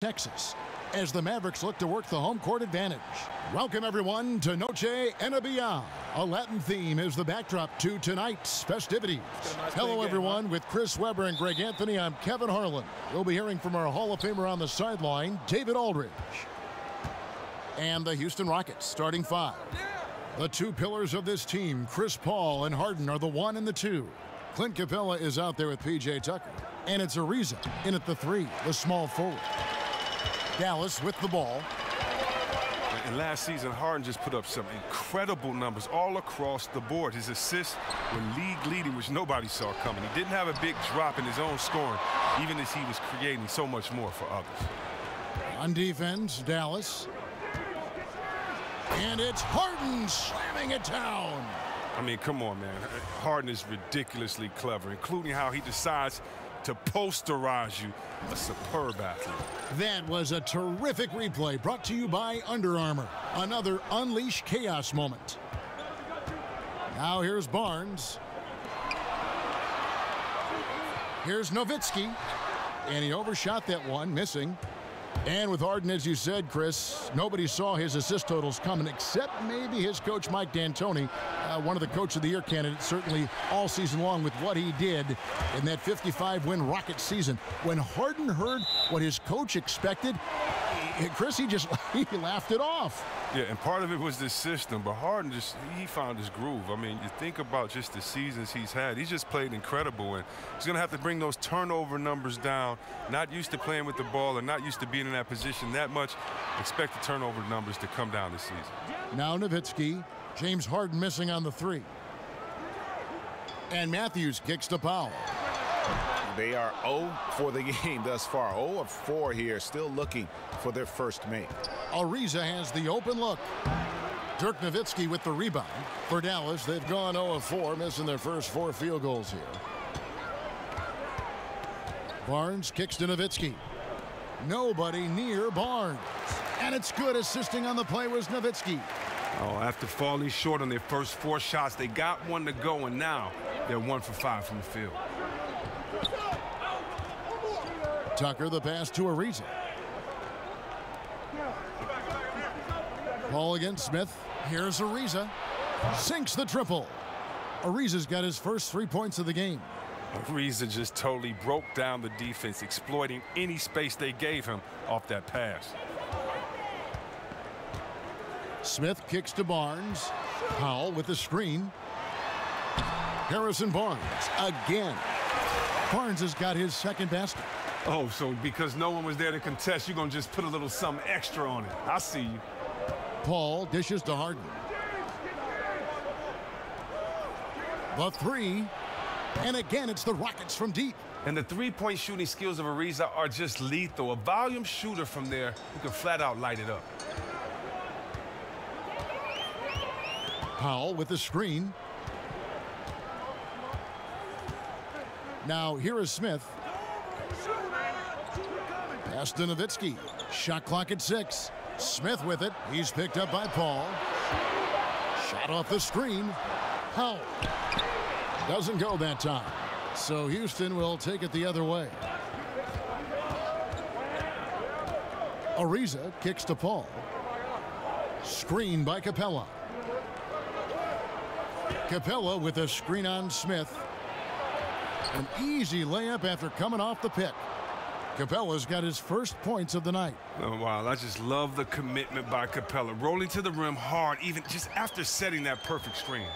Texas, as the Mavericks look to work the home court advantage. Welcome, everyone, to Noche Enabia. A Latin theme is the backdrop to tonight's festivities. Hello, everyone. With Chris Webber and Greg Anthony, I'm Kevin Harlan. We'll be hearing from our Hall of Famer on the sideline, David Aldridge. And the Houston Rockets, starting five. The two pillars of this team, Chris Paul and Harden, are the 1 and the 2. Clint Capella is out there with P.J. Tucker. And it's Ariza in at the 3, the small forward. Dallas with the ball. And last season, Harden just put up some incredible numbers all across the board. His assists were league leading, which nobody saw coming. He didn't have a big drop in his own scoring, even as he was creating so much more for others. On defense, Dallas. And it's Harden slamming it down. I mean, come on, man. Harden is ridiculously clever, including how he decides to posterize you. A superb athlete. That was a terrific replay brought to you by Under Armour. Another Unleash Chaos moment. Now here's Barnes. Here's Nowitzki. And he overshot that one, missing. And with Harden, as you said, Chris, nobody saw his assist totals coming except maybe his coach, Mike D'Antoni, one of the Coach of the Year candidates, certainly all season long with what he did in that 55-win Rocket season. When Harden heard what his coach expected, Chris, he laughed it off. Yeah, and part of it was the system, but Harden he found his groove. I mean, you think about just the seasons he's had. He's just played incredible, and he's going to have to bring those turnover numbers down. Not used to playing with the ball and not used to being in that position that much. Expect the turnover numbers to come down this season. Now Nowitzki. James Harden missing on the 3. And Matthews kicks to Powell. They are 0 for the game thus far. 0 of 4 here, still looking for their first make. Ariza has the open look. Dirk Nowitzki with the rebound. For Dallas, they've gone 0 of 4, missing their first 4 field goals here. Barnes kicks to Nowitzki. Nobody near Barnes. And it's good. Assisting on the play was Nowitzki. Oh, after falling short on their first 4 shots, they got one to go, and now they're 1 for 5 from the field. Tucker, the pass to Ariza. Ball against Smith. Here's Ariza. Sinks the triple. Ariza's got his first 3 points of the game. Ariza just totally broke down the defense, exploiting any space they gave him off that pass. Smith kicks to Barnes. Powell with the screen. Harrison Barnes again. Barnes has got his second basket. Oh, so because no one was there to contest, you're going to just put a little something extra on it. I see you. Paul dishes to Harden. The 3. And again, it's the Rockets from deep. And the three-point shooting skills of Ariza are just lethal. A volume shooter from there who can flat out light it up. Powell with the screen. Now here is Smith. Pass to Nowitzki. Shot clock at 6. Smith with it. He's picked up by Paul. Shot off the screen. Powell. Doesn't go that time. So Houston will take it the other way. Ariza kicks to Paul. Screen by Capella. Capella with a screen on Smith. An easy layup after coming off the pick. Capella's got his first points of the night. Oh, wow, I just love the commitment by Capella. Rolling to the rim hard, even just after setting that perfect screen.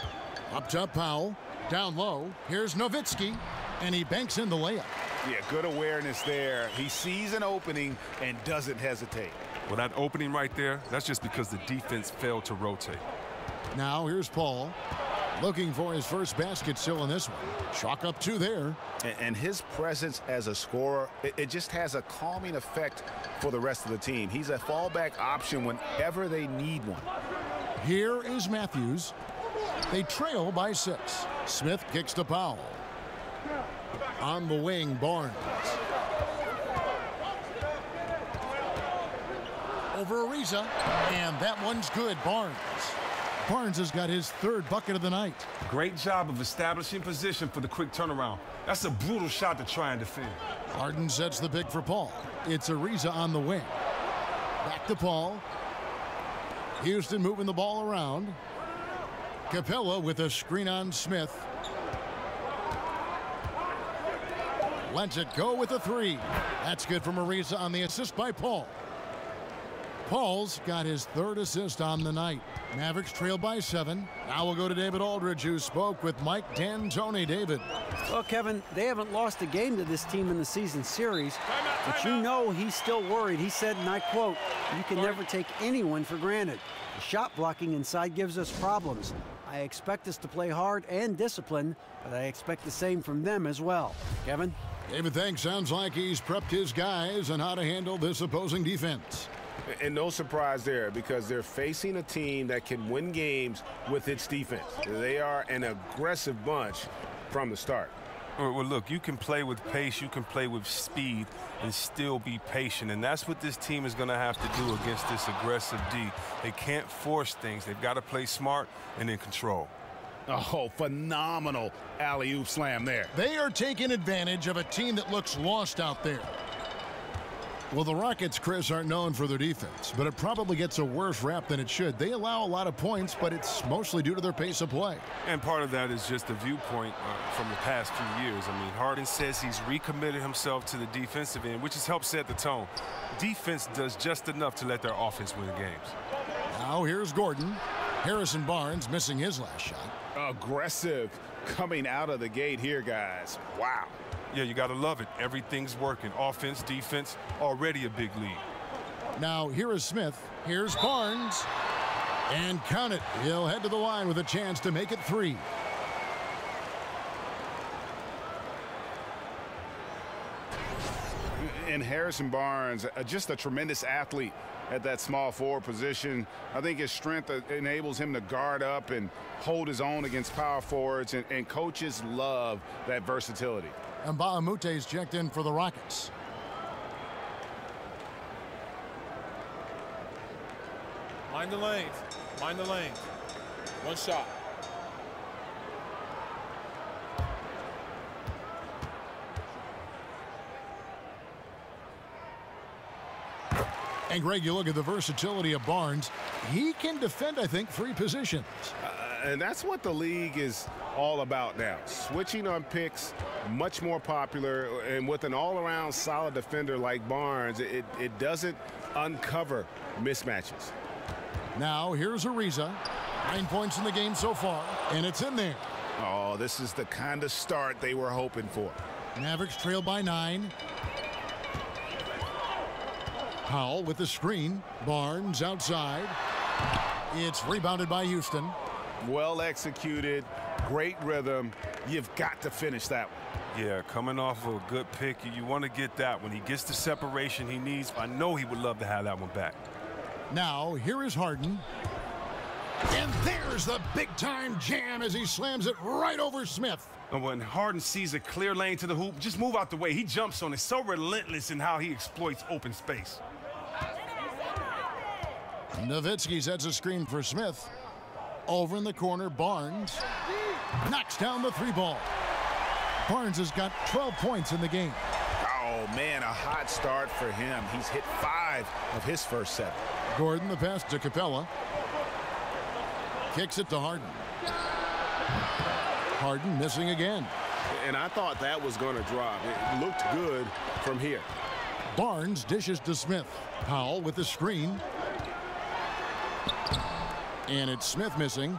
Up top, Powell. Down low. Here's Nowitzki. And he banks in the layup. Yeah, good awareness there. He sees an opening and doesn't hesitate. Well, that opening right there, that's just because the defense failed to rotate. Now here's Paul. Looking for his first basket still in this one. Chalk up 2 there. And his presence as a scorer, it just has a calming effect for the rest of the team. He's a fallback option whenever they need one. Here is Matthews. They trail by 6. Smith kicks to Powell. On the wing, Barnes. Over Ariza. And that one's good, Barnes. Barnes has got his third bucket of the night. Great job of establishing position for the quick turnaround. That's a brutal shot to try and defend. Harden sets the pick for Paul. It's Ariza on the wing. Back to Paul. Houston moving the ball around. Capella with a screen on Smith. Lets it go with a three. That's good from Ariza on the assist by Paul. Paul's got his third assist on the night. Mavericks trail by 7. Now we'll go to David Aldridge, who spoke with Mike D'Antoni. David. Well, Kevin, they haven't lost a game to this team in the season series, but you know he's still worried. He said, and I quote, "You can never take anyone for granted. The shot blocking inside gives us problems. I expect us to play hard and disciplined, but I expect the same from them as well." Kevin? David, thanks. Sounds like he's prepped his guys on how to handle this opposing defense. And no surprise there, because they're facing a team that can win games with its defense. They are an aggressive bunch from the start. Well, look, you can play with pace, you can play with speed, and still be patient. And that's what this team is going to have to do against this aggressive D. They can't force things. They've got to play smart and in control. Oh, phenomenal alley-oop slam there. They are taking advantage of a team that looks lost out there. Well, the Rockets, Chris, aren't known for their defense, but it probably gets a worse rap than it should. They allow a lot of points, but it's mostly due to their pace of play. And part of that is just a viewpoint from the past few years. I mean, Harden says he's recommitted himself to the defensive end, which has helped set the tone. Defense does just enough to let their offense win games. Now here's Gordon. Harrison Barnes missing his last shot. Aggressive coming out of the gate here, guys. Wow. Yeah, you got to love it. Everything's working. Offense, defense, already a big lead. Now here is Smith. Here's Barnes. And count it. He'll head to the line with a chance to make it 3. And Harrison Barnes, just a tremendous athlete at that small forward position. I think his strength enables him to guard up and hold his own against power forwards, and coaches love that versatility. And Baamute's checked in for the Rockets. Mind the lanes. Mind the lanes. One shot. And Greg, you look at the versatility of Barnes. He can defend, I think, 3 positions. And that's what the league is all about now. Switching on picks, much more popular. And with an all-around solid defender like Barnes, it doesn't uncover mismatches. Now here's Ariza. 9 points in the game so far, and it's in there. Oh, this is the kind of start they were hoping for. Mavericks trail by 9. Powell with the screen. Barnes outside. It's rebounded by Houston. Well executed, great rhythm. You've got to finish that one. Yeah, coming off of a good pick, you want to get that. When he gets the separation he needs, I know he would love to have that one back. Now, here is Harden. And there's the big-time jam as he slams it right over Smith. And when Harden sees a clear lane to the hoop, just move out the way. He jumps on it, so relentless in how he exploits open space. Nowitzki sets a screen for Smith. Over in the corner, Barnes knocks down the 3-ball. Barnes has got 12 points in the game. Oh, man, a hot start for him. He's hit 5 of his first 7. Gordon, the pass to Capella. Kicks it to Harden. Harden missing again. And I thought that was going to drop. It looked good from here. Barnes dishes to Smith. Powell with the screen. And it's Smith missing.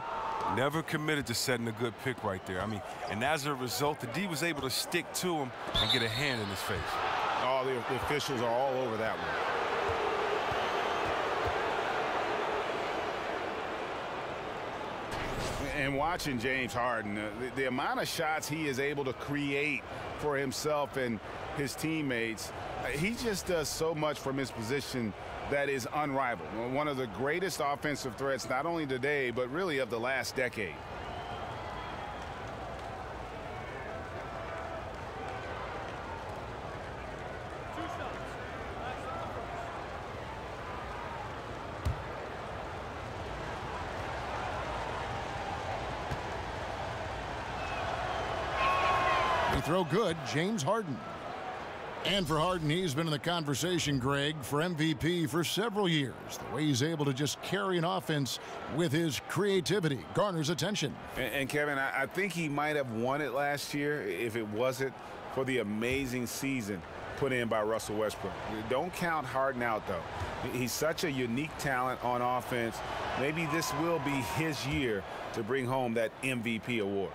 Never committed to setting a good pick right there. I mean, and as a result, the D was able to stick to him and get a hand in his face. Oh, the officials are all over that one. And watching James Harden, the amount of shots he is able to create for himself and his teammates, he just does so much from his position that is unrivaled. One of the greatest offensive threats, not only today, but really of the last decade. throw good, James Harden. And for Harden, he's been in the conversation, Greg, for MVP for several years. The way he's able to just carry an offense with his creativity garners attention. And Kevin, I think he might have won it last year if it wasn't for the amazing season put in by Russell Westbrook. Don't count Harden out, though. He's such a unique talent on offense. Maybe this will be his year to bring home that MVP award.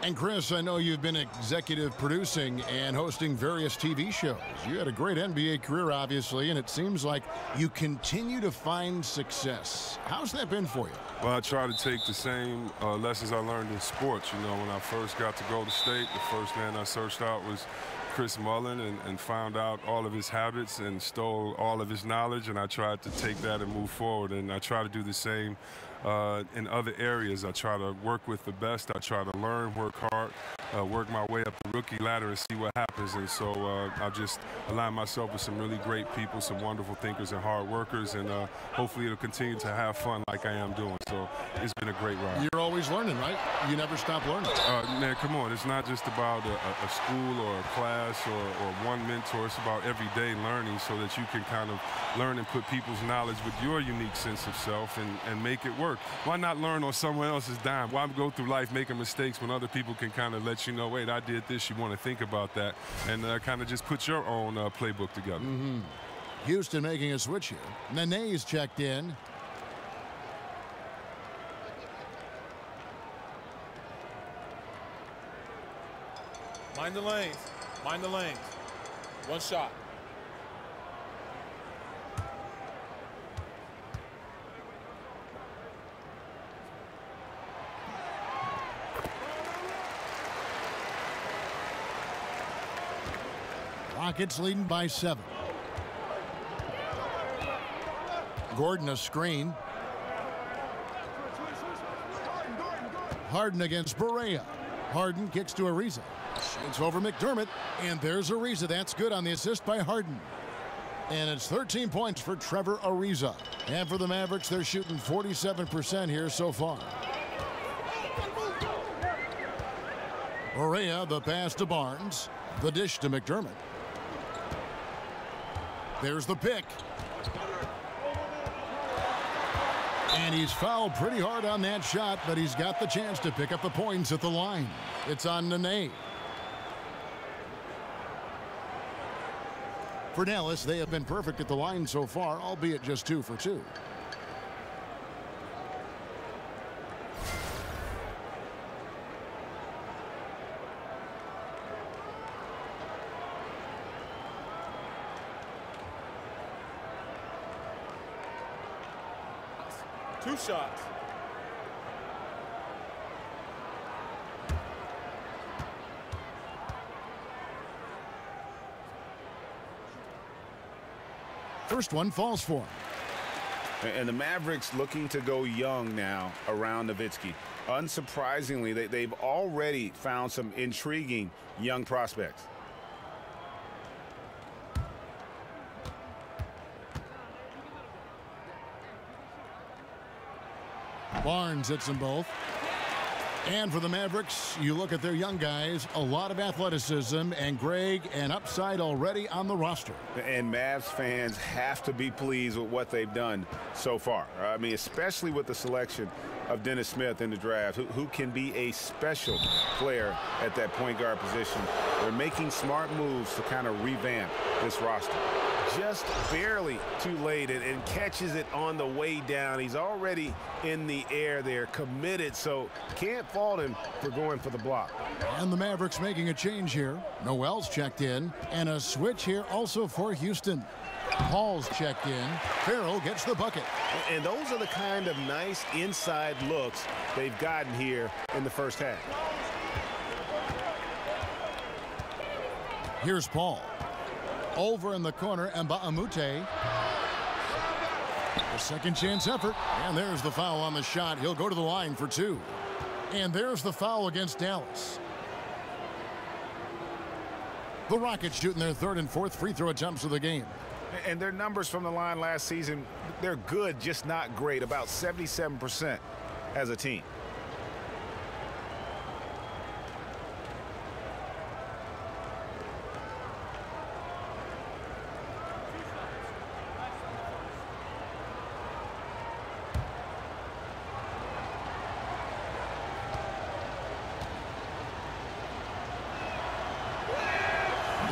And Chris, I know you've been executive producing and hosting various TV shows. You had a great NBA career, obviously, and it seems like you continue to find success. How's that been for you? Well, I try to take the same lessons I learned in sports. You know, when I first got to Golden State, the first man I searched out was Chris Mullin and found out all of his habits and stole all of his knowledge, and I tried to take that and move forward, and I try to do the same in other areas. I try to work with the best. I try to learn, work hard, work my way up the rookie ladder and see what happens. And so I just align myself with some really great people, some wonderful thinkers and hard workers, and hopefully it'll continue to have fun like I am doing. So it's been a great ride. You're always learning, right? You never stop learning. Man, come on. It's not just about a school or a class or one mentor. It's about everyday learning so that you can kind of learn and put people's knowledge with your unique sense of self and make it work. Why not learn on someone else's dime? Why go through life making mistakes when other people can kind of let you know, wait, I did this, you want to think about that, and kind of just put your own playbook together. Houston making a switch here. Nene's checked in. Mind the lanes. Mind the lanes. One shot. Rockets leading by 7. Gordon a screen. Harden against Barea. Harden kicks to Ariza. It's over McDermott, and there's Ariza. That's good on the assist by Harden. And it's 13 points for Trevor Ariza. And for the Mavericks, they're shooting 47% here so far. Barea, the pass to Barnes. The dish to McDermott. There's the pick. And he's fouled pretty hard on that shot, but he's got the chance to pick up the points at the line. It's on Nene. For Dallas, they have been perfect at the line so far, albeit just 2 for 2. Two shots. First one falls for him. And the Mavericks looking to go young now around Nowitzki. Unsurprisingly, they've already found some intriguing young prospects. Barnes hits them both. And for the Mavericks, you look at their young guys, a lot of athleticism, and Greg, an upside already on the roster. And Mavs fans have to be pleased with what they've done so far. I mean, especially with the selection of Dennis Smith in the draft, who can be a special player at that point guard position. They're making smart moves to kind of revamp this roster. Just barely too late and catches it on the way down. He's already in the air there, committed, so can't fault him for going for the block. And the Mavericks making a change here. Noel's checked in, and a switch here also for Houston. Paul's checked in. Farrell gets the bucket. And those are the kind of nice inside looks they've gotten here in the first half. Here's Paul. Over in the corner, Mbamute. A second chance effort, and there's the foul on the shot. He'll go to the line for 2. And there's the foul against Dallas. The Rockets shooting their 3rd and 4th free throw attempts of the game. And their numbers from the line last season, they're good, just not great, about 77% as a team.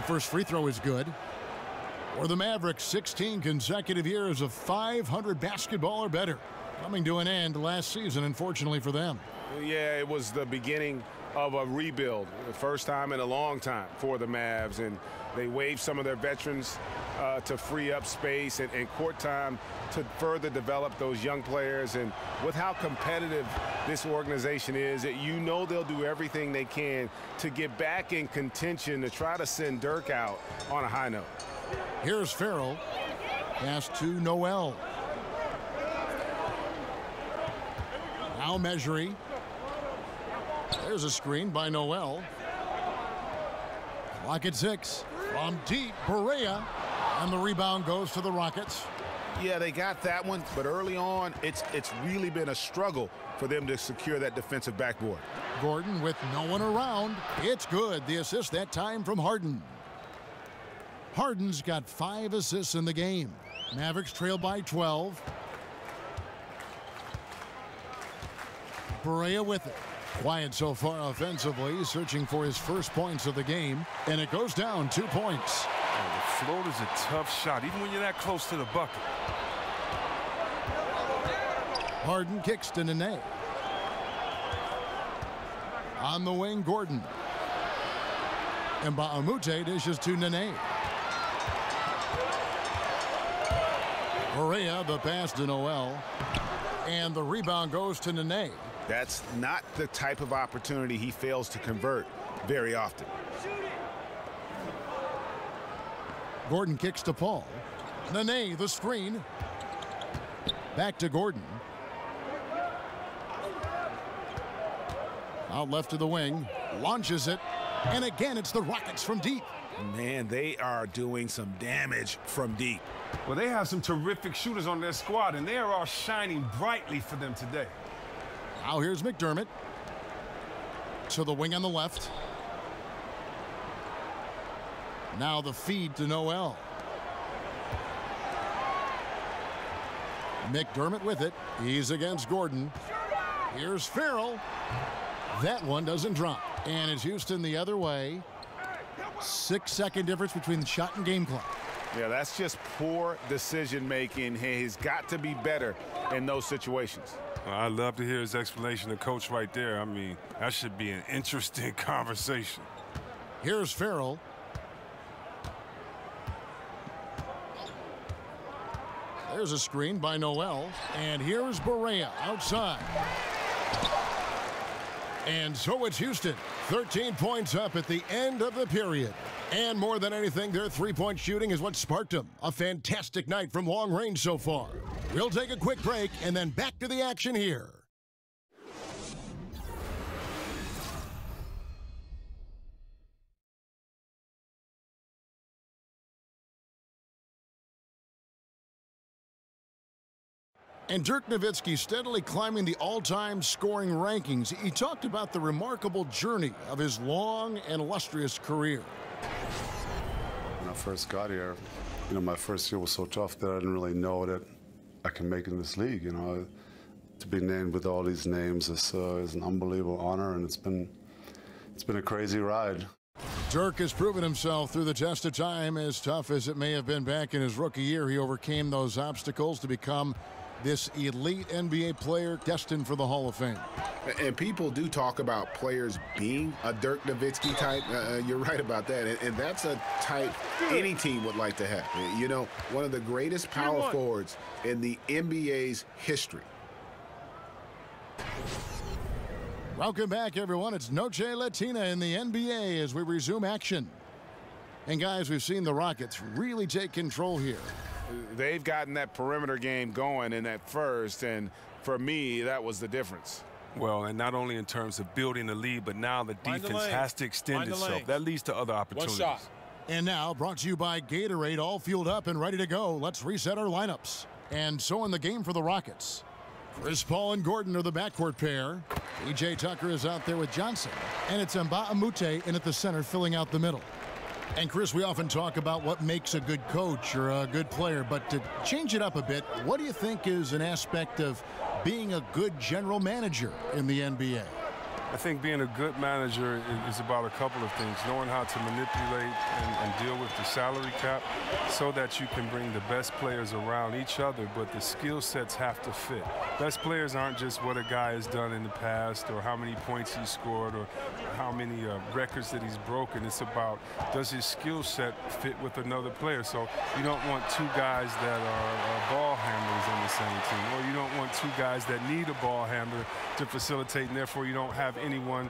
That first free throw is good. For the Mavericks, 16 consecutive years of 500 basketball or better, coming to an end last season, unfortunately for them. Yeah, it was the beginning of a rebuild, the first time in a long time for the Mavs, and they waived some of their veterans to free up space and court time to further develop those young players. And with how competitive this organization is, you know they'll do everything they can to get back in contention to try to send Dirk out on a high note. Here's Farrell. Pass to Noel. Now Mejri. There's a screen by Noel. Clock at 6. From deep, Barea. And the rebound goes to the Rockets. Yeah, they got that one, but early on, it's really been a struggle for them to secure that defensive backboard. Gordon with no one around. It's good. The assist that time from Harden. Harden's got 5 assists in the game. Mavericks trail by 12. Barea with it. Quiet so far offensively, searching for his first points of the game, and it goes down 2 points. The float is a tough shot, even when you're that close to the bucket. Harden kicks to Nene. On the wing, Gordon. And Mbamute dishes to Nene. Barea, the pass to Noel. And the rebound goes to Nene. That's not the type of opportunity he fails to convert very often. Gordon kicks to Paul. Nene, the screen. Back to Gordon. Out left to the wing. Launches it. And again, it's the Rockets from deep. Man, they are doing some damage from deep. Well, they have some terrific shooters on their squad, and they are all shining brightly for them today. Now here's McDermott. To the wing on the left. Now the feed to Noel. McDermott with it. He's against Gordon. Here's Farrell. That one doesn't drop. And it's Houston the other way. 6-second difference between the shot and game clock. Yeah, that's just poor decision making. He's got to be better in those situations. I'd love to hear his explanation to Coach right there. I mean, that should be an interesting conversation. Here's Farrell. There's a screen by Noel. And here's Barea outside. And so it's Houston. 13 points up at the end of the period. And more than anything, their three-point shooting is what sparked them. A fantastic night from long range so far. We'll take a quick break and then back to the action here. And Dirk Nowitzki steadily climbing the all-time scoring rankings. He talked about the remarkable journey of his long and illustrious career. When I first got here, my first year was so tough that I didn't really know that I can make it in this league. To be named with all these names is an unbelievable honor, and it's been a crazy ride. Dirk has proven himself through the test of time. As tough as it may have been back in his rookie year, he overcame those obstacles to become this elite NBA player destined for the Hall of Fame. And people do talk about players being a Dirk Nowitzki type. You're right about that. And that's a type any team would like to have. One of the greatest power forwards in the NBA's history. Welcome back, everyone. It's Noche Latina in the NBA as we resume action. And, guys, we've seen the Rockets really take control here. They've gotten that perimeter game going in that first, and for me, that was the difference. Well, and not only in terms of building the lead, but now the defense has to extend itself. That leads to other opportunities. One shot. And now, brought to you by Gatorade, all fueled up and ready to go. Let's reset our lineups. And so in the game for the Rockets, Chris Paul and Gordon are the backcourt pair. PJ Tucker is out there with Johnson. And it's Mbamute in at the center, filling out the middle. And, Chris, we often talk about what makes a good coach or a good player, but to change it up a bit, what do you think is an aspect of being a good general manager in the NBA? I think being a good manager is about a couple of things. Knowing how to manipulate and deal with the salary cap so that you can bring the best players around each other, but the skill sets have to fit. Best players aren't just what a guy has done in the past or how many points he scored or how many records that he's broken. It's about, does his skill set fit with another player? So you don't want two guys that are ball handlers on the same team, or you don't want two guys that need a ball handler to facilitate, and therefore you don't have anyone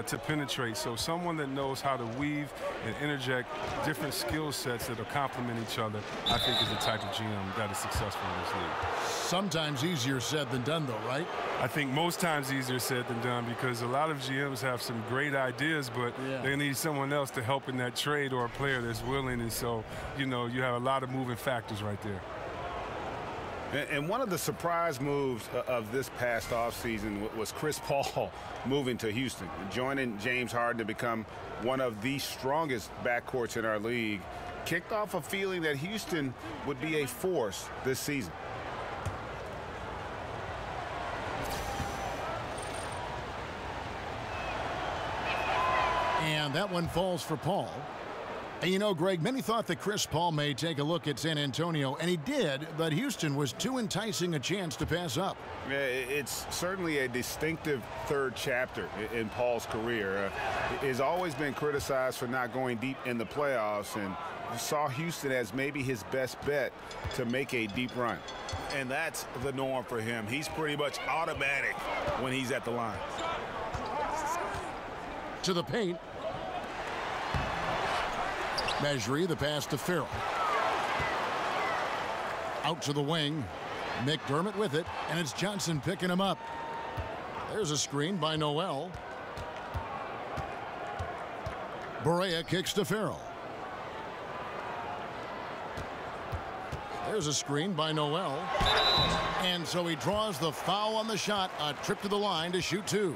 to penetrate. So someone that knows how to weave and interject different skill sets that will complement each other, I think is the type of GM that is successful in this league. Sometimes easier said than done, though, right? I think most times easier said than done, because a lot of GMs have some great ideas, but they need someone else to help in that trade, or a player that's willing. And so, you know, you have a lot of moving factors right there. And one of the surprise moves of this past offseason was Chris Paul moving to Houston, joining James Harden to become one of the strongest backcourts in our league. Kicked off a feeling that Houston would be a force this season. And that one falls for Paul. And you know, Greg, many thought that Chris Paul may take a look at San Antonio, and he did, but Houston was too enticing a chance to pass up. It's certainly a distinctive third chapter in Paul's career. He's always been criticized for not going deep in the playoffs, and saw Houston as maybe his best bet to make a deep run. And that's the norm for him. He's pretty much automatic when he's at the line. To the paint. Mejri, the pass to Farrell. Out to the wing. McDermott with it, and it's Johnson picking him up. There's a screen by Noel. Barea kicks to Farrell. There's a screen by Noel. And so he draws the foul on the shot. A trip to the line to shoot two.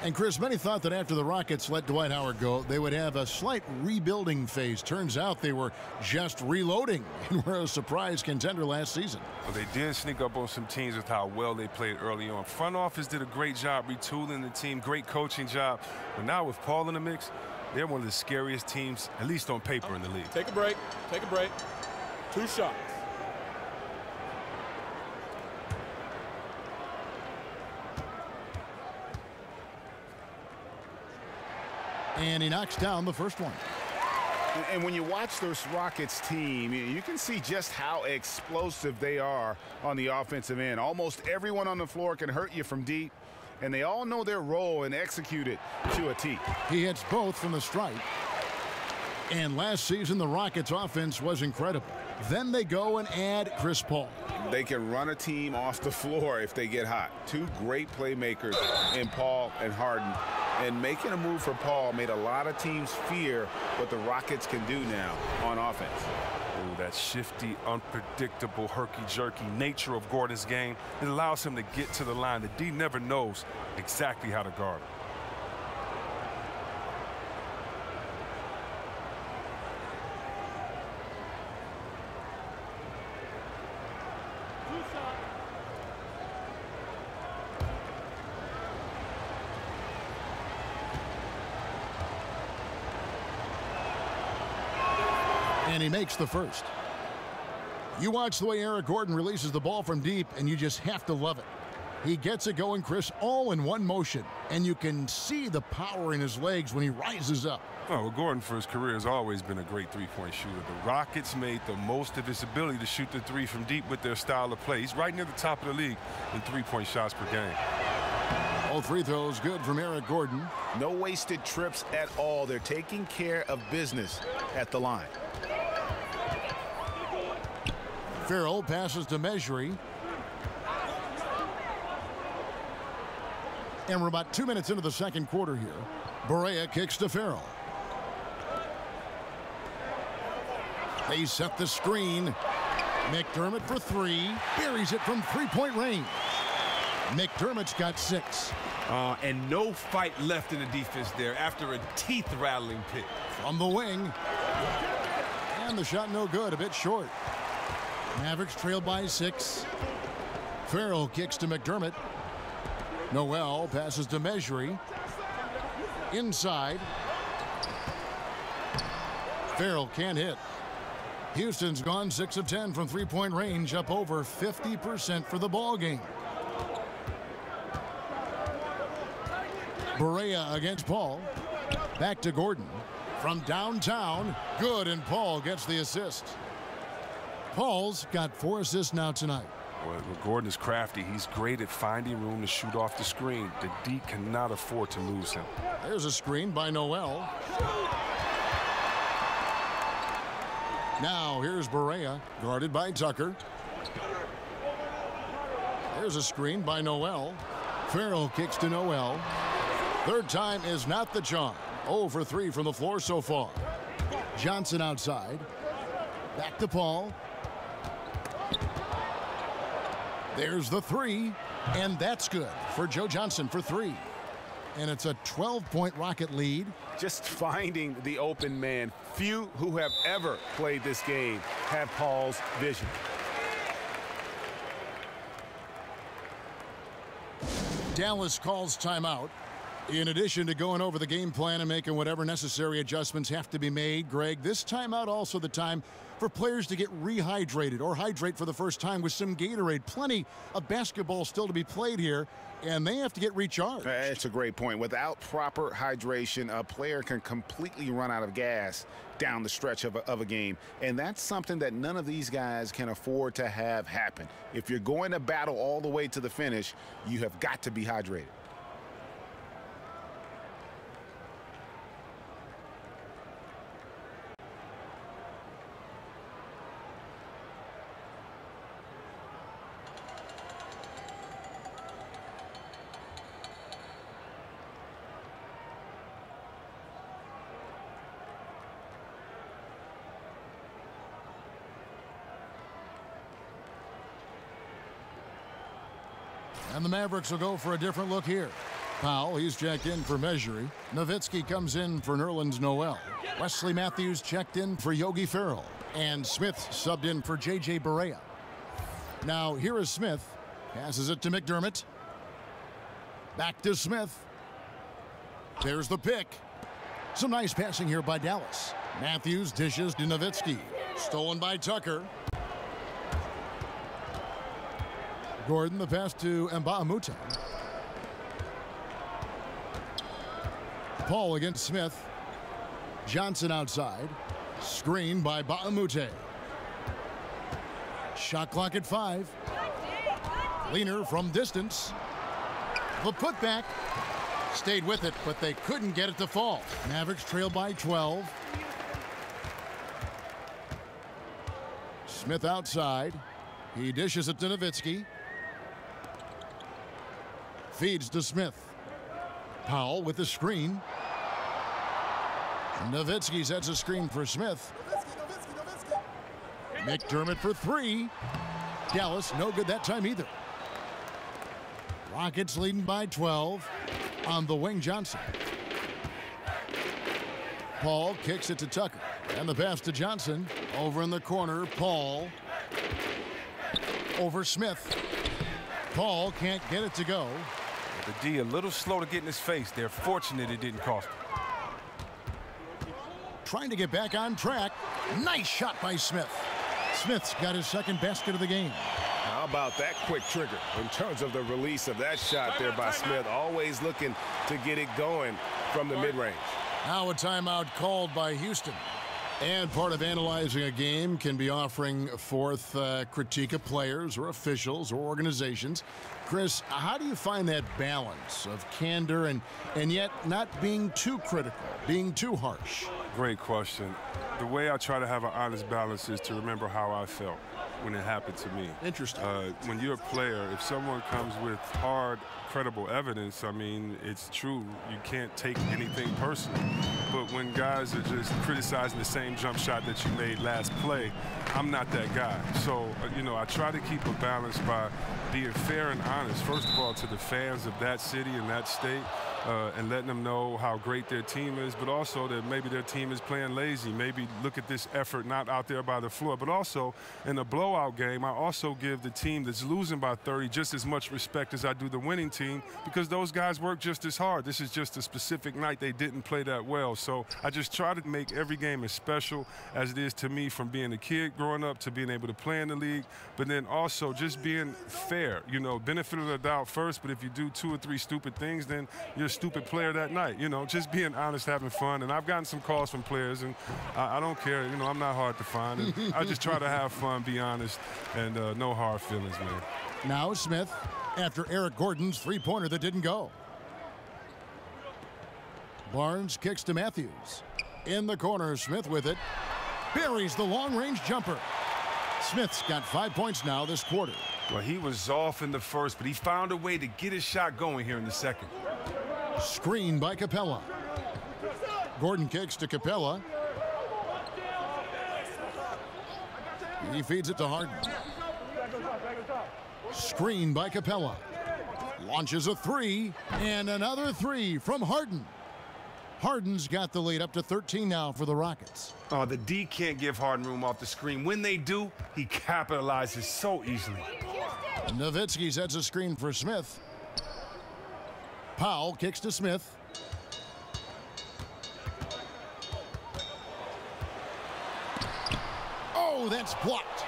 And Chris, many thought that after the Rockets let Dwight Howard go, they would have a slight rebuilding phase. Turns out they were just reloading and were a surprise contender last season. Well, they did sneak up on some teams with how well they played early on. Front office did a great job retooling the team, great coaching job. But now with Paul in the mix, they're one of the scariest teams, at least on paper, in the league. Take a break. Take a break. 2 shots. And he knocks down the first one. And when you watch this Rockets team, you can see just how explosive they are on the offensive end. Almost everyone on the floor can hurt you from deep, and they all know their role and execute it to a T. He hits both from the stripe. And last season, the Rockets' offense was incredible. Then they go and add Chris Paul. They can run a team off the floor if they get hot. Two great playmakers in Paul and Harden. And making a move for Paul made a lot of teams fear what the Rockets can do now on offense. Ooh, that shifty, unpredictable, herky-jerky nature of Gordon's game, it allows him to get to the line. The D never knows exactly how to guard him. And he makes the first. You watch the way Eric Gordon releases the ball from deep, and you just have to love it. He gets it going, Chris, all in one motion, and you can see the power in his legs when he rises up. Oh, well, Gordon, for his career, has always been a great three-point shooter. The Rockets made the most of his ability to shoot the three from deep with their style of play. He's right near the top of the league in three-point shots per game. All free throws good from Eric Gordon. No wasted trips at all. They're taking care of business at the line. Farrell passes to Mejri. And we're about 2 minutes into the second quarter here. Barea kicks to Farrell. They set the screen. McDermott for three. Buries it from three-point range. McDermott's got 6. And no fight left in the defense there after a teeth-rattling pick. From the wing. And the shot no good, a bit short. Mavericks trailed by 6. Farrell kicks to McDermott. Noel passes to Mejri. Inside. Farrell can't hit. Houston's gone 6 of 10 from three-point range, up over 50% for the ball game. Barea against Paul. Back to Gordon. From downtown, good, and Paul gets the assist. Paul's got 4 assists now tonight. Well, Gordon is crafty. He's great at finding room to shoot off the screen. The D cannot afford to lose him. There's a screen by Noel. Now here's Barea, guarded by Tucker. There's a screen by Noel. Farrell kicks to Noel. Third time is not the charm. 0 for 3 from the floor so far. Johnson outside. Back to Paul. There's the 3, and that's good for Joe Johnson for 3. And it's a 12-point Rocket lead. Just finding the open man. Few who have ever played this game have Paul's vision. Dallas calls timeout. In addition to going over the game plan and making whatever necessary adjustments have to be made, Greg, this timeout also the time for players to get rehydrated or hydrate for the first time with some Gatorade. Plenty of basketball still to be played here, and they have to get recharged. That's a great point. Without proper hydration, a player can completely run out of gas down the stretch of a game, and that's something that none of these guys can afford to have happen. If you're going to battle all the way to the finish, you have got to be hydrated. And the Mavericks will go for a different look here. Powell, he's checked in for Mejri. Nowitzki comes in for Nerlens Noel. Wesley Matthews checked in for Yogi Ferrell. And Smith subbed in for J.J. Barea. Now here is Smith. Passes it to McDermott. Back to Smith. There's the pick. Some nice passing here by Dallas. Matthews dishes to Nowitzki. Stolen by Tucker. Gordon, the pass to Mbamute. Paul against Smith. Johnson outside. Screen by Mbamute. Shot clock at 5. Leaner from distance. The putback. Stayed with it, but they couldn't get it to fall. Mavericks trail by 12. Smith outside. He dishes it to Nowitzki. Feeds to Smith. Powell with the screen. Nowitzki sets a screen for Smith. McDermott for 3. Dallas no good that time either. Rockets leading by 12. On the wing, Johnson. Paul kicks it to Tucker. And the pass to Johnson. Over in the corner, Paul. Over Smith. Paul can't get it to go. The D a little slow to get in his face. They're fortunate it didn't cost him. Trying to get back on track. Nice shot by Smith. Smith's got his second basket of the game. How about that quick trigger in terms of the release of that shot there by Smith. Always looking to get it going from the mid-range. Now a timeout called by Houston. And part of analyzing a game can be offering forth critique of players or officials or organizations. Chris, how do you find that balance of candor and yet not being too critical, being too harsh? Great question. The way I try to have an honest balance is to remember how I felt when it happened to me. Interesting. When you're a player, if someone comes with hard, credible evidence, I mean, it's true. You can't take anything personal. But when guys are just criticizing the same jump shot that you made last play, I'm not that guy. So, you know, I try to keep a balance by being fair and honest, first of all, to the fans of that city and that state, and letting them know how great their team is, but also that maybe their team is playing lazy. Maybe look at this effort not out there by the floor. But also in a blowout game, I also give the team that's losing by 30 just as much respect as I do the winning team, because those guys work just as hard. This is just a specific night they didn't play that well. So I just try to make every game as special as it is to me, from being a kid growing up to being able to play in the league, but then also just being fair. You know, benefit of the doubt first, but if you do 2 or 3 stupid things, then you're a stupid player that night. You know, just being honest, having fun. And I've gotten some calls from players, and I don't care. You know, I'm not hard to find. And I just try to have fun, be honest, and no hard feelings, man. Now Smith after Eric Gordon's three-pointer that didn't go. Barnes kicks to Matthews. In the corner, Smith with it. Buries the long-range jumper. Smith's got 5 points now this quarter. Well, he was off in the first, but he found a way to get his shot going here in the second. Screen by Capella. Gordon kicks to Capella. He feeds it to Harden. Screen by Capella. Launches a three, and another three from Harden. Harden's got the lead up to 13 now for the Rockets. Oh, the D can't give Harden room off the screen. When they do, he capitalizes so easily. Nowitzki sets a screen for Smith. Powell kicks to Smith. Oh, that's blocked.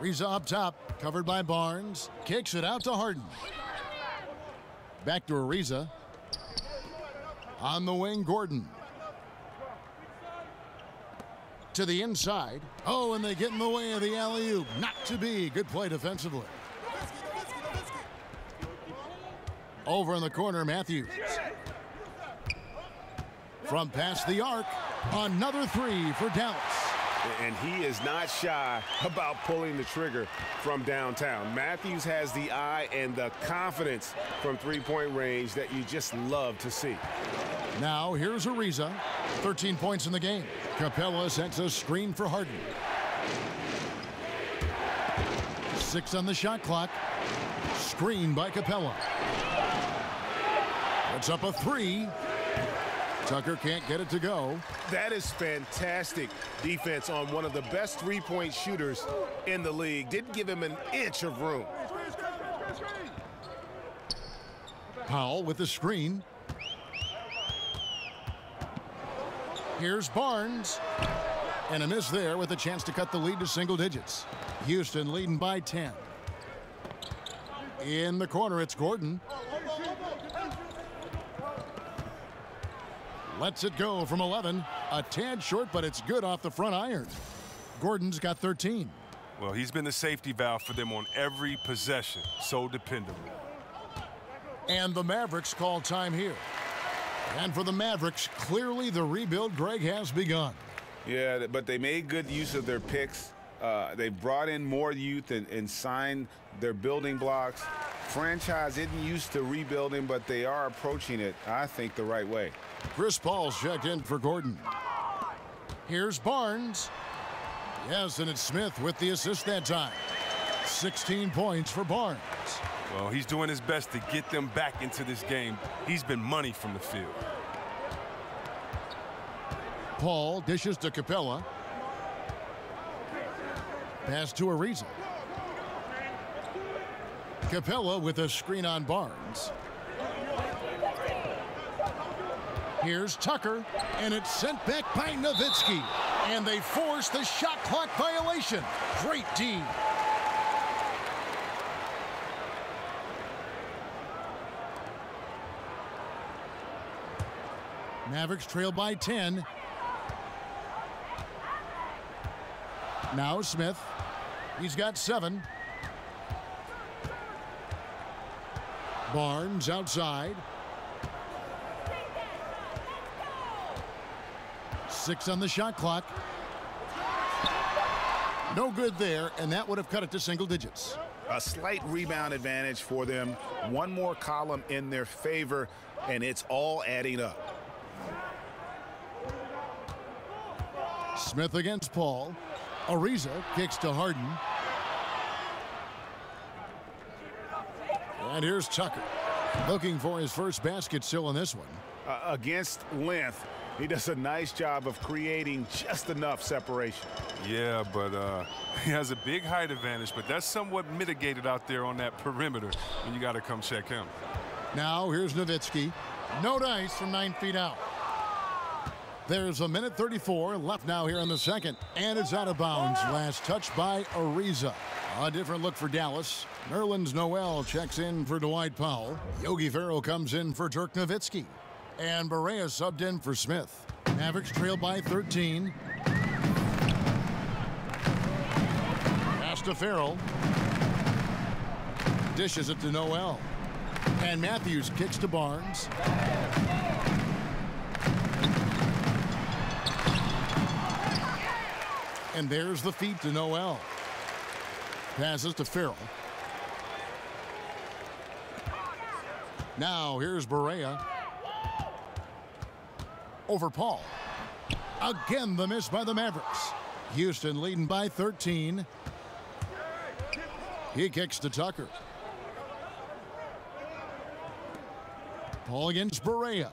Ariza up top, covered by Barnes. Kicks it out to Harden. Back to Ariza. On the wing, Gordon. To the inside. Oh, and they get in the way of the alley-oop. Not to be. Good play defensively. Over in the corner, Matthews. From past the arc, another three for Dallas. And he is not shy about pulling the trigger from downtown. Matthews has the eye and the confidence from three-point range that you just love to see. Now here's Ariza. 13 points in the game. Capella sets a screen for Harden. 6 on the shot clock. Screen by Capella. Puts up a three. Tucker can't get it to go. That is fantastic defense on one of the best three-point shooters in the league. Didn't give him an inch of room. Powell with the screen. Here's Barnes. And a miss there with a chance to cut the lead to single digits. Houston leading by 10. In the corner, it's Gordon. Lets it go from 11. A tad short, but it's good off the front iron. Gordon's got 13. Well, he's been the safety valve for them on every possession. So dependable. And the Mavericks call time here. And for the Mavericks, clearly the rebuild, Greg, has begun. Yeah, but they made good use of their picks. They brought in more youth and signed their building blocks. Franchise isn't used to rebuilding, but they are approaching it, I think, the right way. Chris Paul's checked in for Gordon. Here's Barnes. Yes, and it's Smith with the assist that time. 16 points for Barnes. Well, he's doing his best to get them back into this game. He's been money from the field. Paul dishes to Capella. Pass to Ariza. Capella with a screen on Barnes. Here's Tucker, and it's sent back by Nowitzki. And they force the shot clock violation. Great D. Mavericks trail by 10. Now Smith. He's got 7. Barnes outside. 6 on the shot clock. No good there, and that would have cut it to single digits. A slight rebound advantage for them. One more column in their favor, and it's all adding up. Smith against Paul. Ariza kicks to Harden. And here's Tucker, looking for his first basket still in this one. Against length, he does a nice job of creating just enough separation. Yeah, but he has a big height advantage, but that's somewhat mitigated out there on that perimeter when you got to come check him. Now here's Nowitzki. No dice from 9 feet out. There's a minute 34 left now here in the second, and it's out of bounds. Last touch by Ariza. A different look for Dallas. Nerlens Noel checks in for Dwight Powell. Yogi Ferrell comes in for Dirk Nowitzki. And Barea subbed in for Smith. Mavericks trail by 13. Pass to Ferrell. Dishes it to Noel. And Matthews kicks to Barnes. And there's the feed to Noel. Passes to Ferrell. Now here's Barea. Over Paul. Again, the miss by the Mavericks. Houston leading by 13. He kicks to Tucker. Paul against Barea.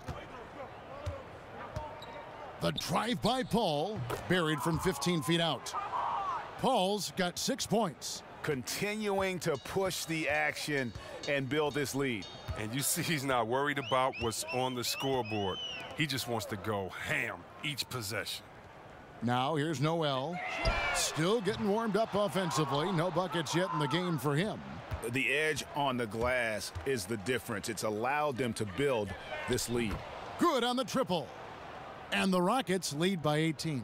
The drive by Paul, buried from 15 feet out. Paul's got 6 points. Continuing to push the action and build this lead. And you see he's not worried about what's on the scoreboard. He just wants to go ham each possession. Now here's Noel. Still getting warmed up offensively. No buckets yet in the game for him. The edge on the glass is the difference. It's allowed them to build this lead. Good on the triple. And the Rockets lead by 18.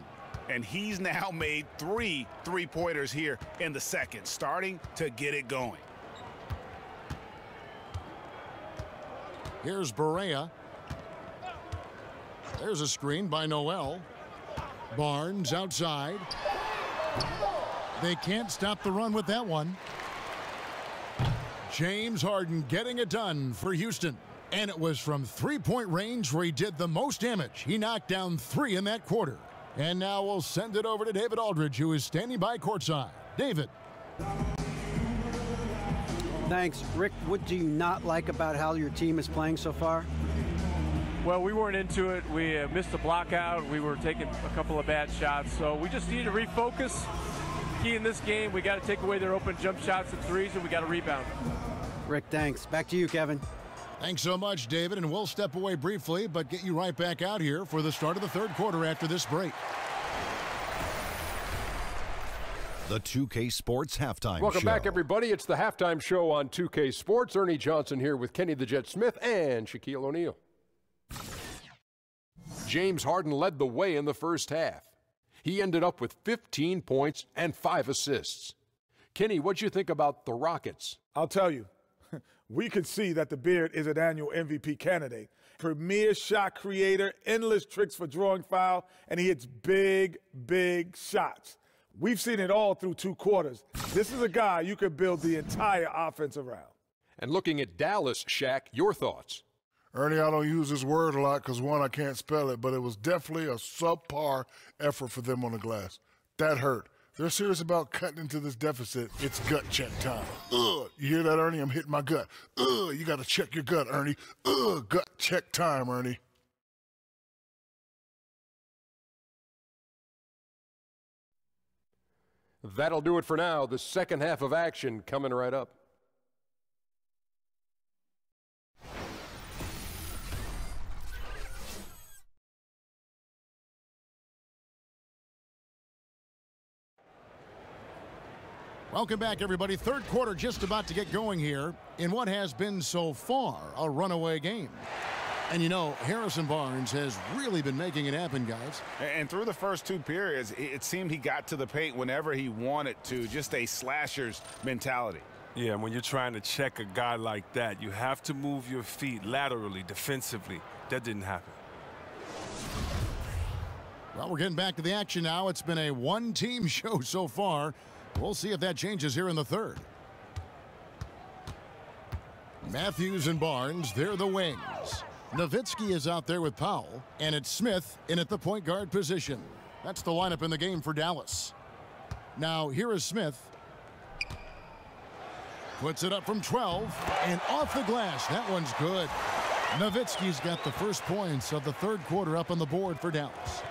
And he's now made 3 3-pointers here in the second, starting to get it going. Here's Barea. There's a screen by Noel. Barnes outside. They can't stop the run with that one. James Harden getting it done for Houston. And it was from 3-point range where he did the most damage. He knocked down 3 in that quarter. And now we'll send it over to David Aldridge, who is standing by courtside. David. Thanks. Rick, what do you not like about how your team is playing so far? Well, we weren't into it. We missed the block out. We were taking a couple of bad shots. So we just need to refocus. Key in this game, we got to take away their open jump shots and threes, and we got to rebound. Rick, thanks. Back to you, Kevin. Thanks so much, David, and we'll step away briefly, but get you right back out here for the start of the third quarter after this break. The 2K Sports Halftime Show. Welcome back, everybody. It's the halftime show on 2K Sports. Ernie Johnson here with Kenny the Jet Smith and Shaquille O'Neal. James Harden led the way in the first half. He ended up with 15 points and 5 assists. Kenny, what'd you think about the Rockets? I'll tell you. We could see that the Beard is an annual MVP candidate. Premier shot creator, endless tricks for drawing foul, and he hits big, big shots. We've seen it all through 2 quarters. This is a guy you could build the entire offense around. And looking at Dallas, Shaq, your thoughts? Ernie, I don't use this word a lot because, one, I can't spell it, but it was definitely a subpar effort for them on the glass. That hurt. They're serious about cutting into this deficit. It's gut check time. Ugh. You hear that, Ernie? I'm hitting my gut. Ugh. You got to check your gut, Ernie. Ugh. Gut check time, Ernie. That'll do it for now. The second half of action coming right up. Welcome back, everybody. Third quarter just about to get going here in what has been so far a runaway game. And you know, Harrison Barnes has really been making it happen, guys. And through the first 2 periods, it seemed he got to the paint whenever he wanted to, just a slasher's mentality. Yeah, and when you're trying to check a guy like that, you have to move your feet laterally, defensively. That didn't happen. Well, we're getting back to the action now. It's been a one-team show so far. We'll see if that changes here in the third. Matthews and Barnes, they're the wings. Nowitzki is out there with Powell, and it's Smith in at the point guard position. That's the lineup in the game for Dallas. Now, here is Smith. Puts it up from 12 and off the glass. That one's good. Nowitzki's got the first points of the third quarter up on the board for Dallas.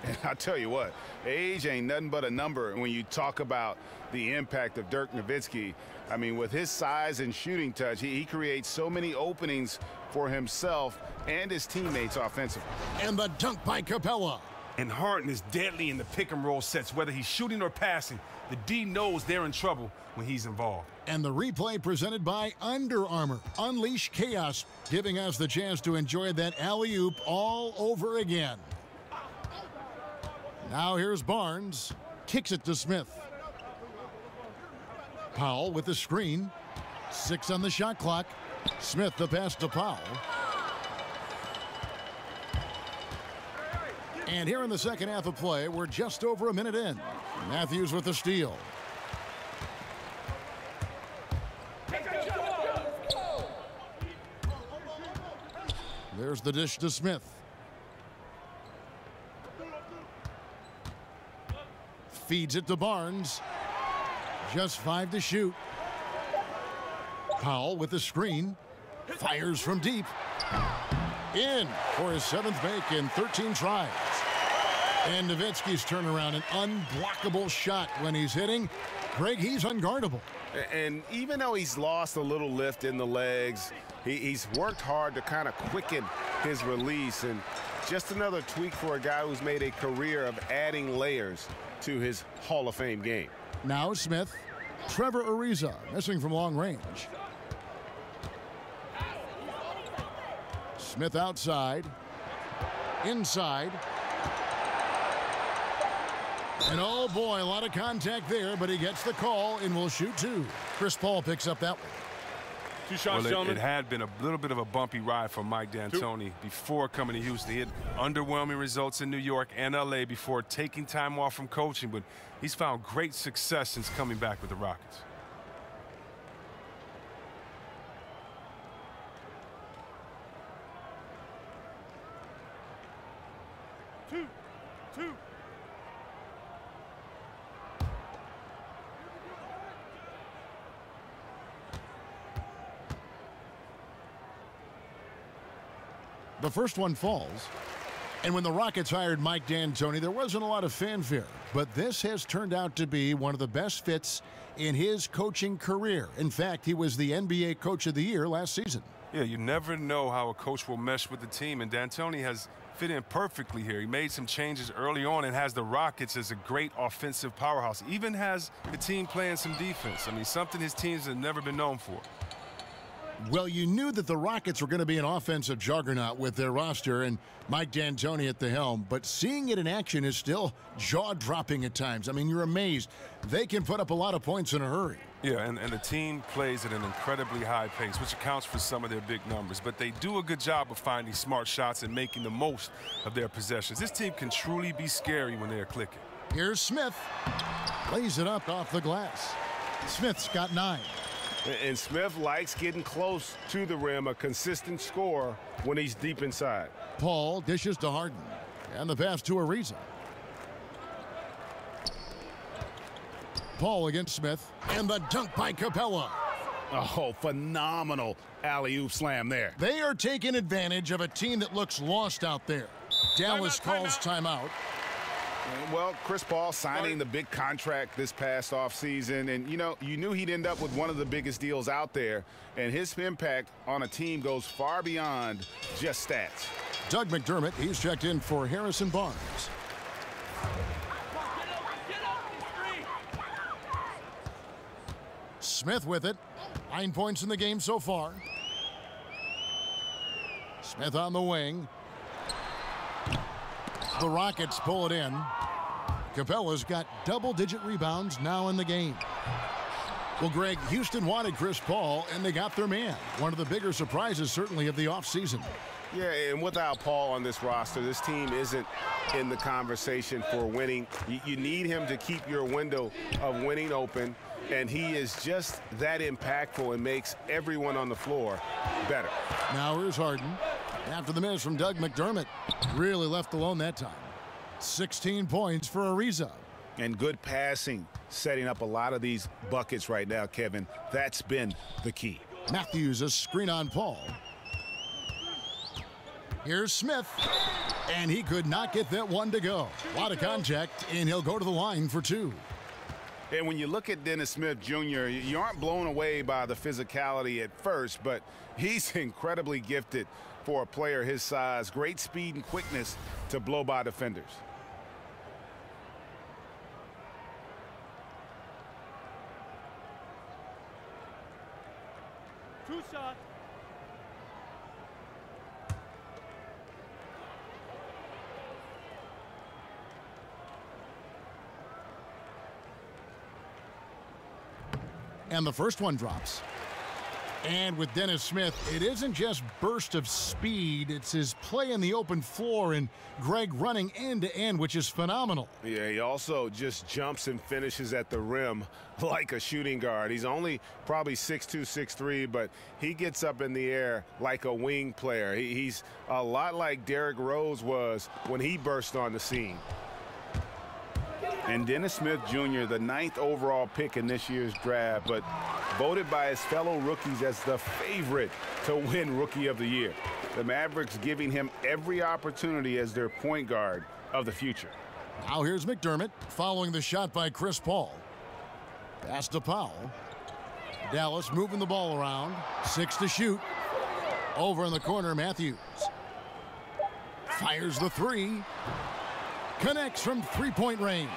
And I'll tell you what, age ain't nothing but a number when you talk about the impact of Dirk Nowitzki. I mean, with his size and shooting touch, he creates so many openings for himself and his teammates offensively. And the dunk by Capella. And Harden is deadly in the pick-and-roll sets, whether he's shooting or passing. The D knows they're in trouble when he's involved. And the replay presented by Under Armour. Unleash chaos, giving us the chance to enjoy that alley-oop all over again. Now here's Barnes. Kicks it to Smith. Powell with the screen. 6 on the shot clock. Smith the pass to Powell. And here in the second half of play, we're just over a minute in. Matthews with the steal. There's the dish to Smith. Feeds it to Barnes. Just 5 to shoot. Powell with the screen. Fires from deep. In for his 7th make in 13 tries. And Nowitzki's turnaround, an unblockable shot when he's hitting. Greg, he's unguardable. And even though he's lost a little lift in the legs, he's worked hard to kind of quicken his release. And just another tweak for a guy who's made a career of adding layers to his Hall of Fame game. Now Smith. Trevor Ariza missing from long range. Smith outside. Inside. And oh boy, a lot of contact there, but he gets the call and will shoot 2. Chris Paul picks up that one. 2 shots, gentlemen. It had been a little bit of a bumpy ride for Mike D'Antoni before coming to Houston. He had underwhelming results in New York and LA before taking time off from coaching, but he's found great success since coming back with the Rockets. Two. The first one falls. And when the Rockets hired Mike D'Antoni, there wasn't a lot of fanfare. But this has turned out to be one of the best fits in his coaching career. In fact, he was the NBA Coach of the Year last season. Yeah, you never know how a coach will mesh with the team, and D'Antoni has fit in perfectly here. He made some changes early on and has the Rockets as a great offensive powerhouse. Even has the team playing some defense. I mean, something his teams have never been known for. Well, you knew that the Rockets were going to be an offensive juggernaut with their roster and Mike D'Antoni at the helm, but seeing it in action is still jaw-dropping at times. I mean, you're amazed. They can put up a lot of points in a hurry. Yeah, and the team plays at an incredibly high pace, which accounts for some of their big numbers. But they do a good job of finding smart shots and making the most of their possessions. This team can truly be scary when they're clicking. Here's Smith. Lays it up off the glass. Smith's got 9. And Smith likes getting close to the rim, a consistent scorer when he's deep inside. Paul dishes to Harden. And the pass to Ariza. Paul against Smith. And the dunk by Capella. Oh, phenomenal alley-oop slam there. They are taking advantage of a team that looks lost out there. Dallas calls timeout. Well, Chris Paul signing the big contract this past offseason, and you knew he'd end up with one of the biggest deals out there, and his impact on a team goes far beyond just stats. Doug McDermott, he's checked in for Harrison Barnes. Smith with it. 9 points in the game so far. Smith on the wing. The Rockets pull it in. Capella's got double-digit rebounds now in the game. Well, Greg, Houston wanted Chris Paul, and they got their man. One of the bigger surprises, certainly, of the offseason. Yeah, and without Paul on this roster, this team isn't in the conversation for winning. You need him to keep your window of winning open, and he is just that impactful and makes everyone on the floor better. Now here's Harden. After the miss from Doug McDermott, really left alone that time. 16 points for Ariza. And good passing, setting up a lot of these buckets right now, Kevin. That's been the key. Matthews, a screen on Paul. Here's Smith, and he could not get that one to go. A lot of contact, and he'll go to the line for two. And when you look at Dennis Smith Jr., you aren't blown away by the physicality at first, but he's incredibly gifted for a player his size. Great speed and quickness to blow by defenders. Two shots. And the first one drops. And with Dennis Smith, it isn't just burst of speed, it's his play in the open floor and Greg running end to end, which is phenomenal. Yeah, he also just jumps and finishes at the rim like a shooting guard. He's only probably 6'2", 6'3", but he gets up in the air like a wing player. He's a lot like Derrick Rose was when he burst on the scene. And Dennis Smith Jr., the 9th overall pick in this year's draft, but voted by his fellow rookies as the favorite to win Rookie of the Year. The Mavericks giving him every opportunity as their point guard of the future. Now here's McDermott following the shot by Chris Paul. Pass to Powell. Dallas moving the ball around. 6 to shoot. Over in the corner, Matthews. Fires the three. Connects from three-point range.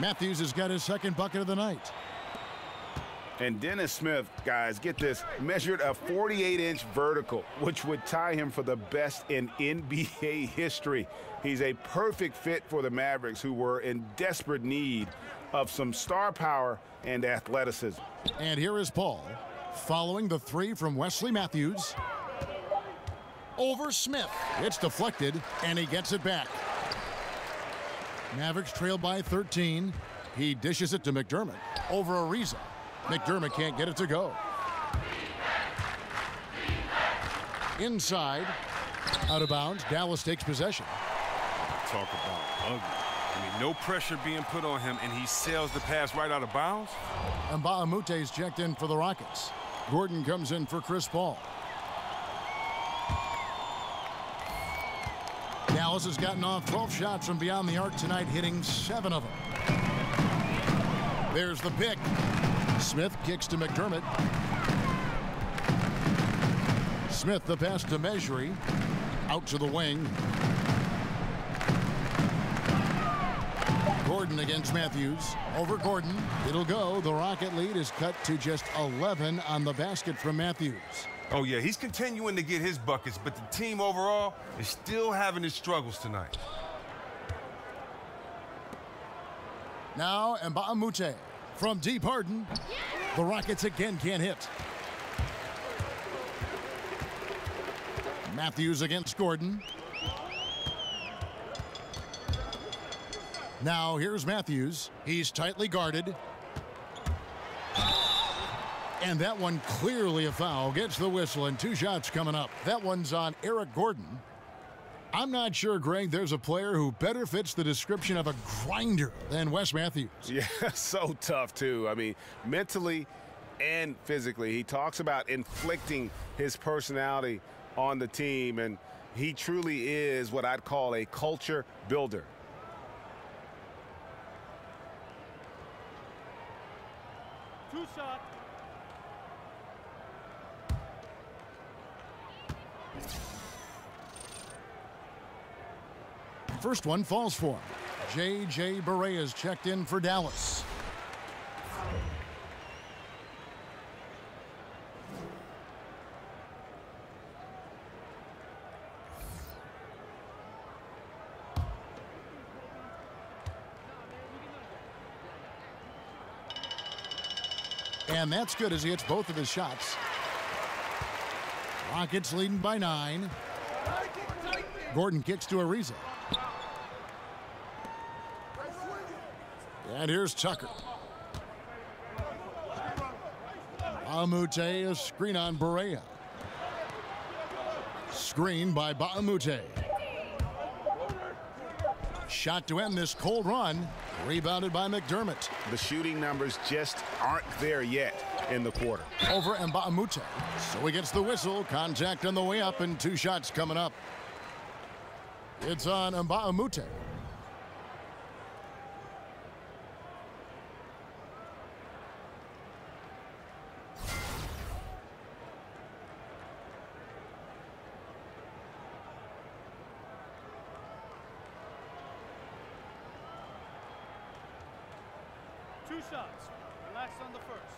Matthews has got his second bucket of the night. And Dennis Smith, guys, get this, measured a 48-inch vertical, which would tie him for the best in NBA history. He's a perfect fit for the Mavericks, who were in desperate need of some star power and athleticism. And here is Paul, following the three from Wesley Matthews. Over Smith. It's deflected, and he gets it back. Mavericks trail by 13. He dishes it to McDermott over Ariza. McDermott can't get it to go. Inside, out of bounds. Dallas takes possession. Talk about ugly. I mean, no pressure being put on him, and he sails the pass right out of bounds. And Mbah-a-Moute's checked in for the Rockets. Gordon comes in for Chris Paul. Dallas has gotten off 12 shots from beyond the arc tonight, hitting 7 of them. There's the pick. Smith kicks to McDermott. Smith the pass to Mejri. Out to the wing. Gordon against Matthews. Over Gordon. It'll go. The Rocket lead is cut to just 11 on the basket from Matthews. Oh, yeah, he's continuing to get his buckets, but the team overall is still having its struggles tonight. Now, Mbah-a-Moute from deep Harden. The Rockets again can't hit. Matthews against Gordon. Now, here's Matthews. He's tightly guarded. And that one clearly a foul. Gets the whistle, and 2 shots coming up. That one's on Eric Gordon. I'm not sure, Greg, there's a player who better fits the description of a grinder than Wes Matthews. Yeah, so tough, too. I mean, mentally and physically. He talks about inflicting his personality on the team, and he truly is what I'd call a culture builder. Two shots. First one falls for him. J.J. Barea checked in for Dallas. And that's good as he hits both of his shots. Rockets leading by 9. Gordon kicks to Ariza. And here's Tucker. Mbah-a-Moute, a screen on Barea. Screen by Mbah-a-Moute. Shot to end this cold run. Rebounded by McDermott. The shooting numbers just aren't there yet in the quarter. Over Mbamute. So he gets the whistle. Contact on the way up and 2 shots coming up. It's on Mbamute. Two shots. Relax on the first.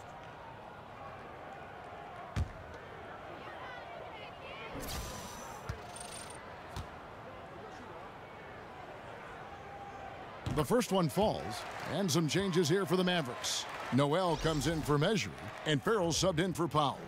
The first one falls, and some changes here for the Mavericks. Noel comes in for Measure, and Farrell subbed in for Powell.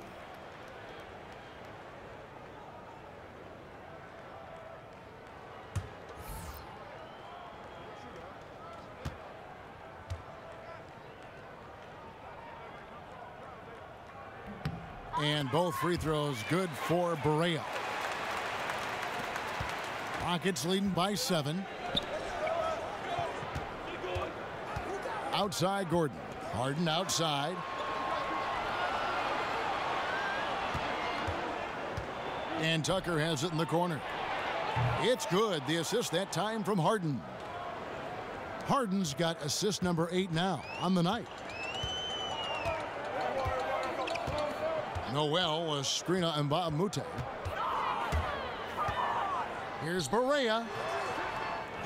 And both free throws good for Barea. Rockets leading by 7. Outside Gordon. Harden outside. And Tucker has it in the corner. It's good. The assist that time from Harden. Harden's got assist number 8 now on the night. Noel, a screen on Mbamute. Here's Barea.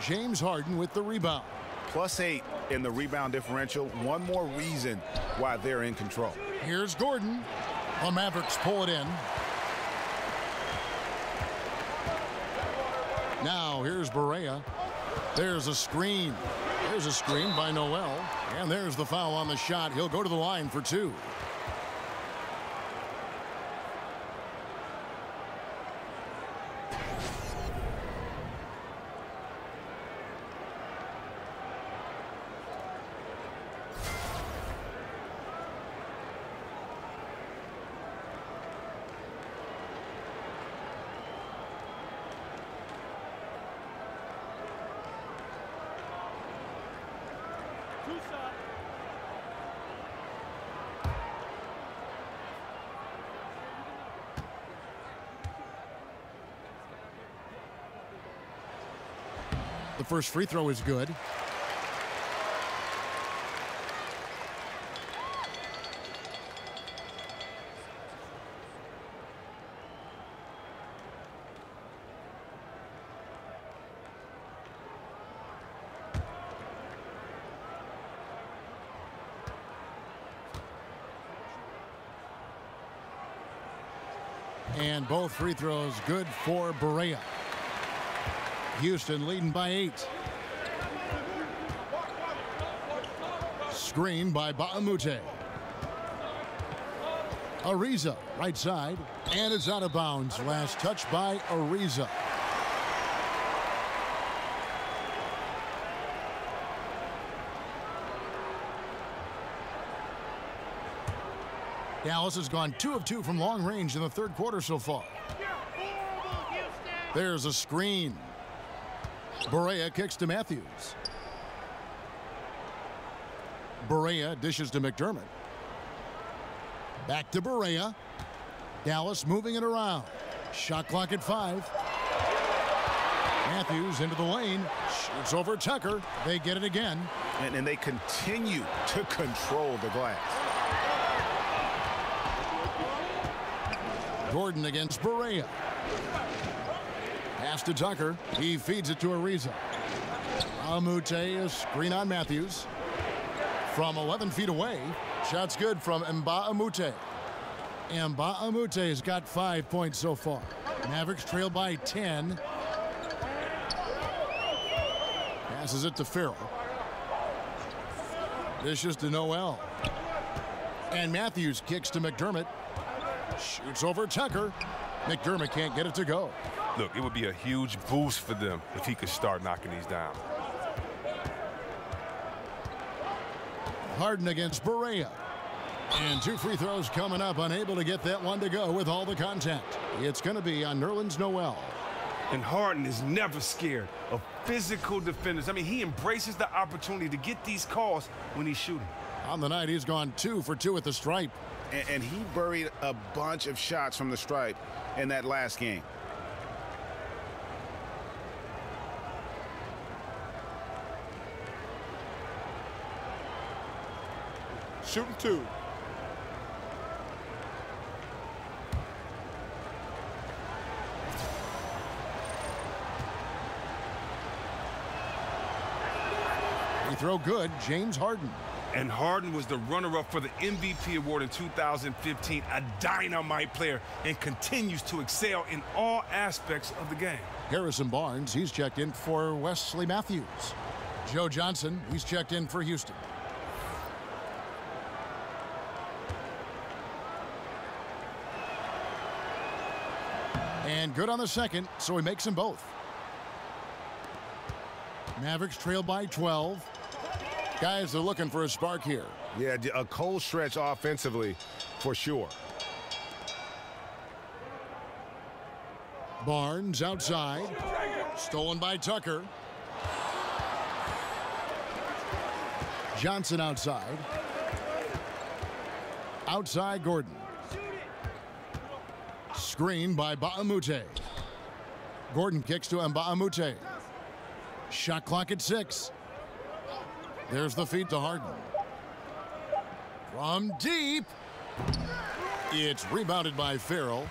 James Harden with the rebound. +8 in the rebound differential. One more reason why they're in control. Here's Gordon. The Mavericks pull it in. Now here's Barea. There's a screen. There's a screen by Noel. And there's the foul on the shot. He'll go to the line for 2. The first free throw is good. And both free throws good for Barea. Houston leading by 8. Screen by Mbamute. Ariza, right side, and it's out of bounds. Last touch by Ariza. Dallas has gone 2 of 2 from long range in the third quarter so far. There's a screen. Barea kicks to Matthews. Barea dishes to McDermott. Back to Barea. Dallas moving it around. Shot clock at 5. Matthews into the lane. Shoots over Tucker. They get it again. And they continue to control the glass. Gordon against Barea. Pass to Tucker. He feeds it to Ariza. Mbamute, a screen on Matthews. From 11 feet away. Shot's good from Mbamute. Mbamute's got 5 points so far. Mavericks trail by 10. Passes it to Farrell. Dishes to Noel. And Matthews kicks to McDermott. Shoots over Tucker. McDermott can't get it to go. Look, it would be a huge boost for them if he could start knocking these down. Harden against Barea. And 2 free throws coming up. Unable to get that one to go with all the contact. It's going to be on Nerlens Noel. And Harden is never scared of physical defenders. I mean, he embraces the opportunity to get these calls when he's shooting. On the night, he's gone 2 for 2 at the stripe. And he buried a bunch of shots from the stripe in that last game. Shooting 2. Free throw good, James Harden. And Harden was the runner-up for the MVP award in 2015, a dynamite player, and continues to excel in all aspects of the game. Harrison Barnes, he's checked in for Wesley Matthews. Joe Johnson, he's checked in for Houston. And good on the second, so he makes them both. Mavericks trail by 12. Guys, they're looking for a spark here. Yeah, a cold stretch offensively for sure. Barnes outside. Stolen by Tucker. Johnson outside. Outside Gordon. Screen by Ba'amute. Gordon kicks to Mba'amute. Shot clock at 6. There's the feed to Harden. From deep. It's rebounded by Farrell.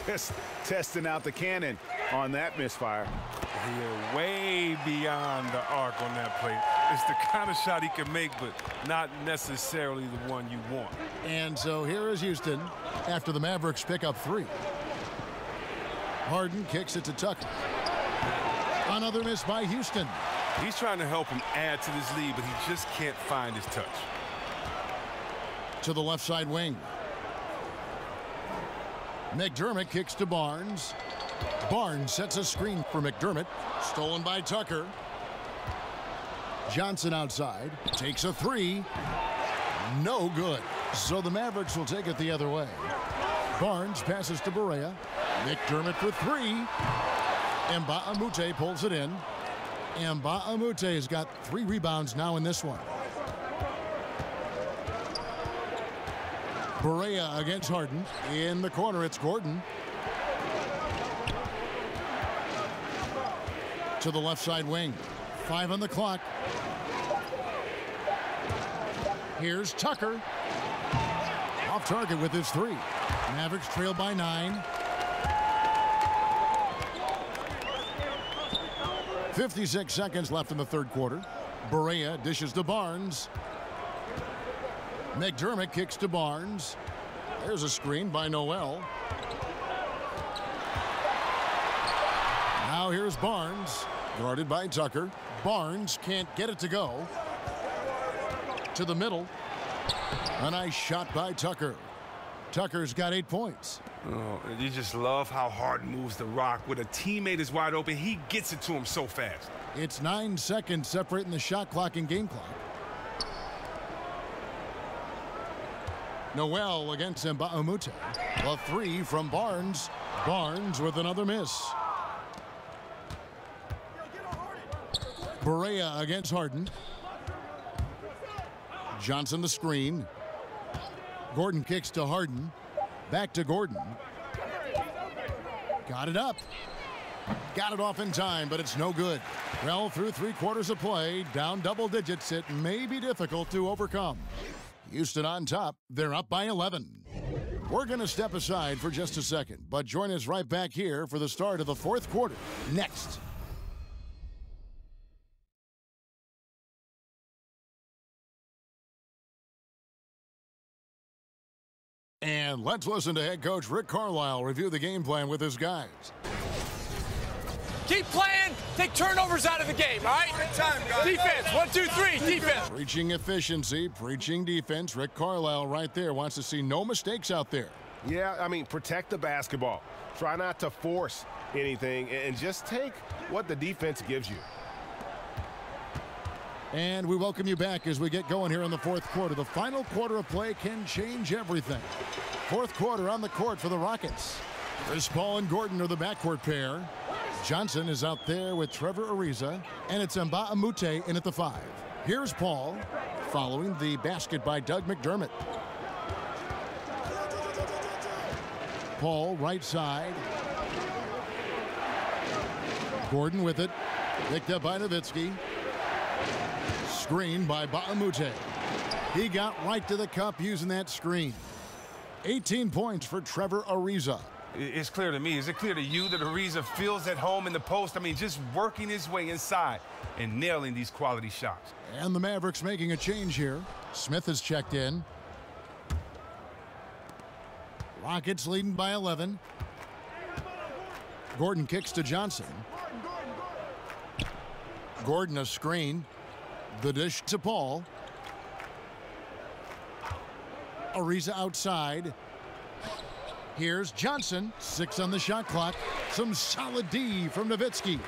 Just testing out the cannon on that misfire. Yeah, way beyond the arc on that play. It's the kind of shot he can make, but not necessarily the one you want. And so here is Houston after the Mavericks pick up 3. Harden kicks it to Tucker. Another miss by Houston. He's trying to help him add to this lead, but he just can't find his touch. To the left side wing. McDermott kicks to Barnes. Barnes sets a screen for McDermott. Stolen by Tucker. Johnson outside. Takes a 3. No good. So the Mavericks will take it the other way. Barnes passes to Barea. McDermott for 3. Mba'amute pulls it in. Mba'amute has got 3 rebounds now in this one. Barea against Harden. In the corner, it's Gordon. To the left side wing. 5 on the clock. Here's Tucker. Off target with his 3. Mavericks trail by 9. 56 seconds left in the third quarter. Barea dishes to Barnes. McDermott kicks to Barnes. There's a screen by Noel. Now here's Barnes, guarded by Tucker. Barnes can't get it to go. To the middle. A nice shot by Tucker. Tucker's got 8 points. Oh, you just love how Harden moves the rock. When a teammate is wide open, he gets it to him so fast. It's 9 seconds separating the shot clock and game clock. Noel against Mba'amute. A 3 from Barnes. Barnes with another miss. Barea against Harden. Johnson the screen. Gordon kicks to Harden. Back to Gordon. Got it up. Got it off in time, but it's no good. Well, through 3 quarters of play, down double digits, it may be difficult to overcome. Houston on top. They're up by 11. We're going to step aside for just a second, but join us right back here for the start of the 4th quarter. Next. And let's listen to head coach Rick Carlisle review the game plan with his guys. Keep playing. Take turnovers out of the game, all right? Time, guys. Defense. 1, 2, 3. Defense. Preaching efficiency, preaching defense. Rick Carlisle right there wants to see no mistakes out there. Yeah, I mean, protect the basketball. Try not to force anything and just take what the defense gives you. And we welcome you back as we get going here in the 4th quarter. The final quarter of play can change everything. 4th quarter on the court for the Rockets. Chris Paul and Gordon are the backcourt pair. Johnson is out there with Trevor Ariza, and it's Mbamute in at the 5. Here's Paul, following the basket by Doug McDermott. Paul, right side. Gordon with it. Picked up by Nowitzki. Screen by Mbamute. He got right to the cup using that screen. 18 points for Trevor Ariza. It's clear to me. Is it clear to you that Ariza feels at home in the post? I mean, just working his way inside and nailing these quality shots. And the Mavericks making a change here. Smith has checked in. Rockets leading by 11. Gordon kicks to Johnson. Gordon a screen. The dish to Paul. Ariza outside. Here's Johnson. 6 on the shot clock. Some solid D from Nowitzki.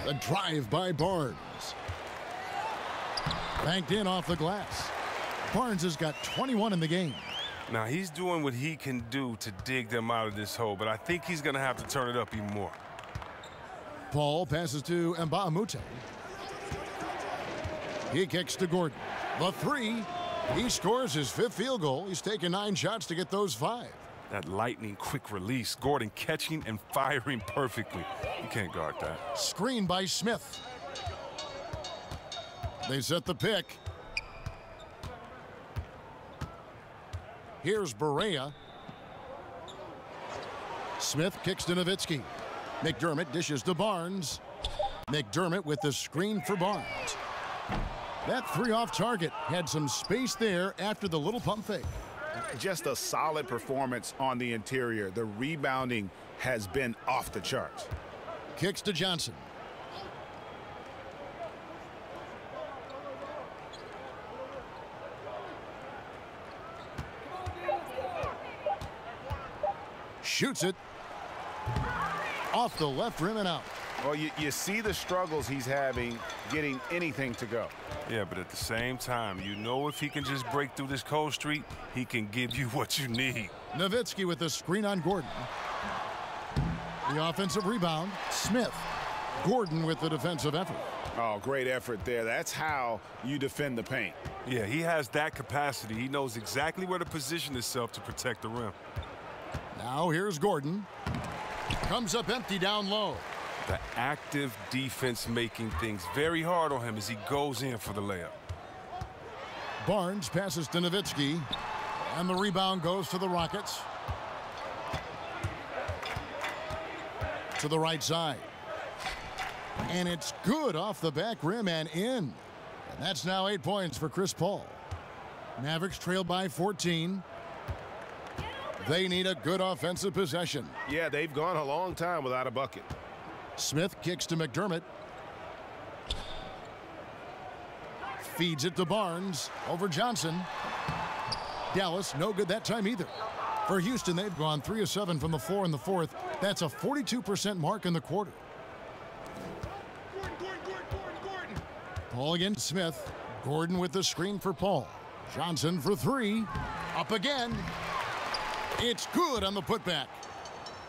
The drive by Barnes. Banked in off the glass. Barnes has got 21 in the game. Now, he's doing what he can do to dig them out of this hole, but I think he's going to have to turn it up even more. Paul passes to Mbamute. He kicks to Gordon. The 3. He scores his 5th field goal. He's taken 9 shots to get those 5. That lightning quick release. Gordon catching and firing perfectly. You can't guard that. Screen by Smith. They set the pick. Here's Barea. Smith kicks to Nowitzki. McDermott dishes to Barnes. McDermott with the screen for Barnes. That 3 off target had some space there after the little pump fake. Just a solid performance on the interior. The rebounding has been off the charts. Kicks to Johnson. Shoots it. Off the left rim and out. Well, you see the struggles he's having getting anything to go. Yeah, but at the same time, you know if he can just break through this cold streak, he can give you what you need. Nowitzki with the screen on Gordon. The offensive rebound, Smith. Gordon with the defensive effort. Oh, great effort there. That's how you defend the paint. Yeah, he has that capacity. He knows exactly where to position himself to protect the rim. Now here's Gordon. Comes up empty down low. The active defense making things very hard on him as he goes in for the layup. Barnes passes to Nowitzki, and the rebound goes to the Rockets. To the right side. And it's good off the back rim and in. And that's now 8 points for Chris Paul. Mavericks trail by 14. They need a good offensive possession. Yeah, they've gone a long time without a bucket. Smith kicks to McDermott. Feeds it to Barnes over Johnson. Dallas no good that time either. For Houston, they've gone 3 of 7 from the floor in the 4th. That's a 42% mark in the quarter. Gordon. Paul against Smith. Gordon with the screen for Paul. Johnson for 3. Up again. It's good on the putback.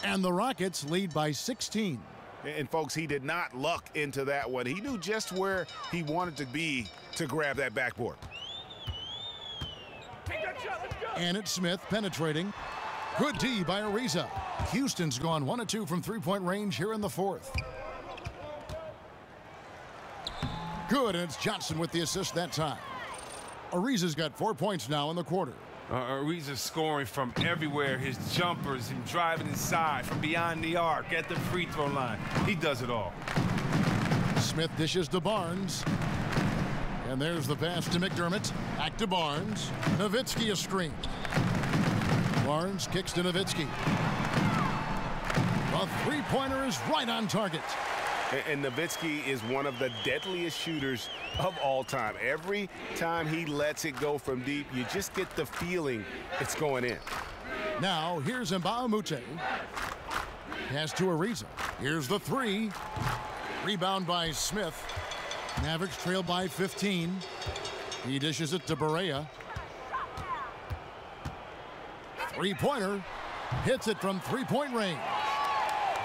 And the Rockets lead by 16. And folks, he did not luck into that one. He knew just where he wanted to be to grab that backboard. And it's Smith penetrating. Good D by Ariza. Houston's gone 1 of 2 from 3-point range here in the 4th. Good, and it's Johnson with the assist that time. Ariza's got 4 points now in the quarter. Ariza's scoring from everywhere. His jumpers, him driving inside from beyond the arc at the free throw line. He does it all. Smith dishes to Barnes. And there's the pass to McDermott. Back to Barnes. Nowitzki a screen. Barnes kicks to Nowitzki. The three-pointer is right on target. And Nowitzki is one of the deadliest shooters of all time. Every time he lets it go from deep, you just get the feeling it's going in. Now, here's Mbamute. Pass to Ariza. Here's the 3. Rebound by Smith. Mavericks trail by 15. He dishes it to Barea. Three-pointer. Hits it from 3-point range.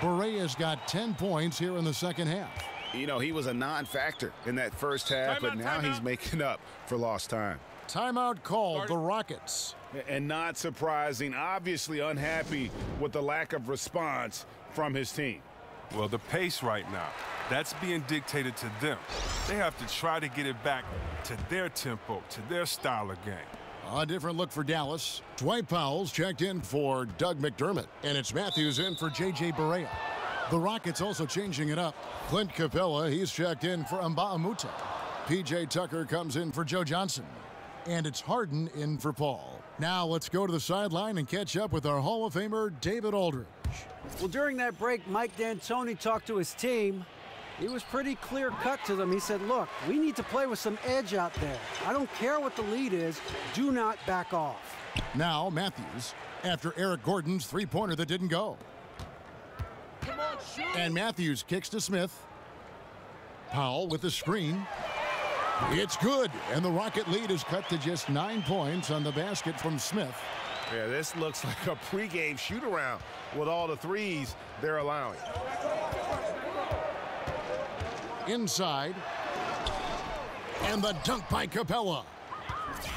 Barea's got 10 points here in the second half. You know, he was a non-factor in that first half, but now he's making up for lost time. Timeout called, the Rockets. And not surprising, obviously unhappy with the lack of response from his team. Well, the pace right now, that's being dictated to them. They have to try to get it back to their tempo, to their style of game. A different look for Dallas. Dwight Powell's checked in for Doug McDermott, and it's Matthews in for J.J. Barea. The Rockets also changing it up. Clint Capella, he's checked in for Mba'amuta. P.J. Tucker comes in for Joe Johnson. And it's Harden in for Paul. Now let's go to the sideline and catch up with our Hall of Famer, David Aldridge. Well, during that break, Mike D'Antoni talked to his team. He was pretty clear-cut to them. He said, look, we need to play with some edge out there. I don't care what the lead is. Do not back off. Now Matthews, after Eric Gordon's three-pointer that didn't go. And Matthews kicks to Smith. Powell with the screen. It's good, and the Rocket lead is cut to just 9 points on the basket from Smith. Yeah, this looks like a pregame shoot-around with all the threes they're allowing. Inside. And the dunk by Capella.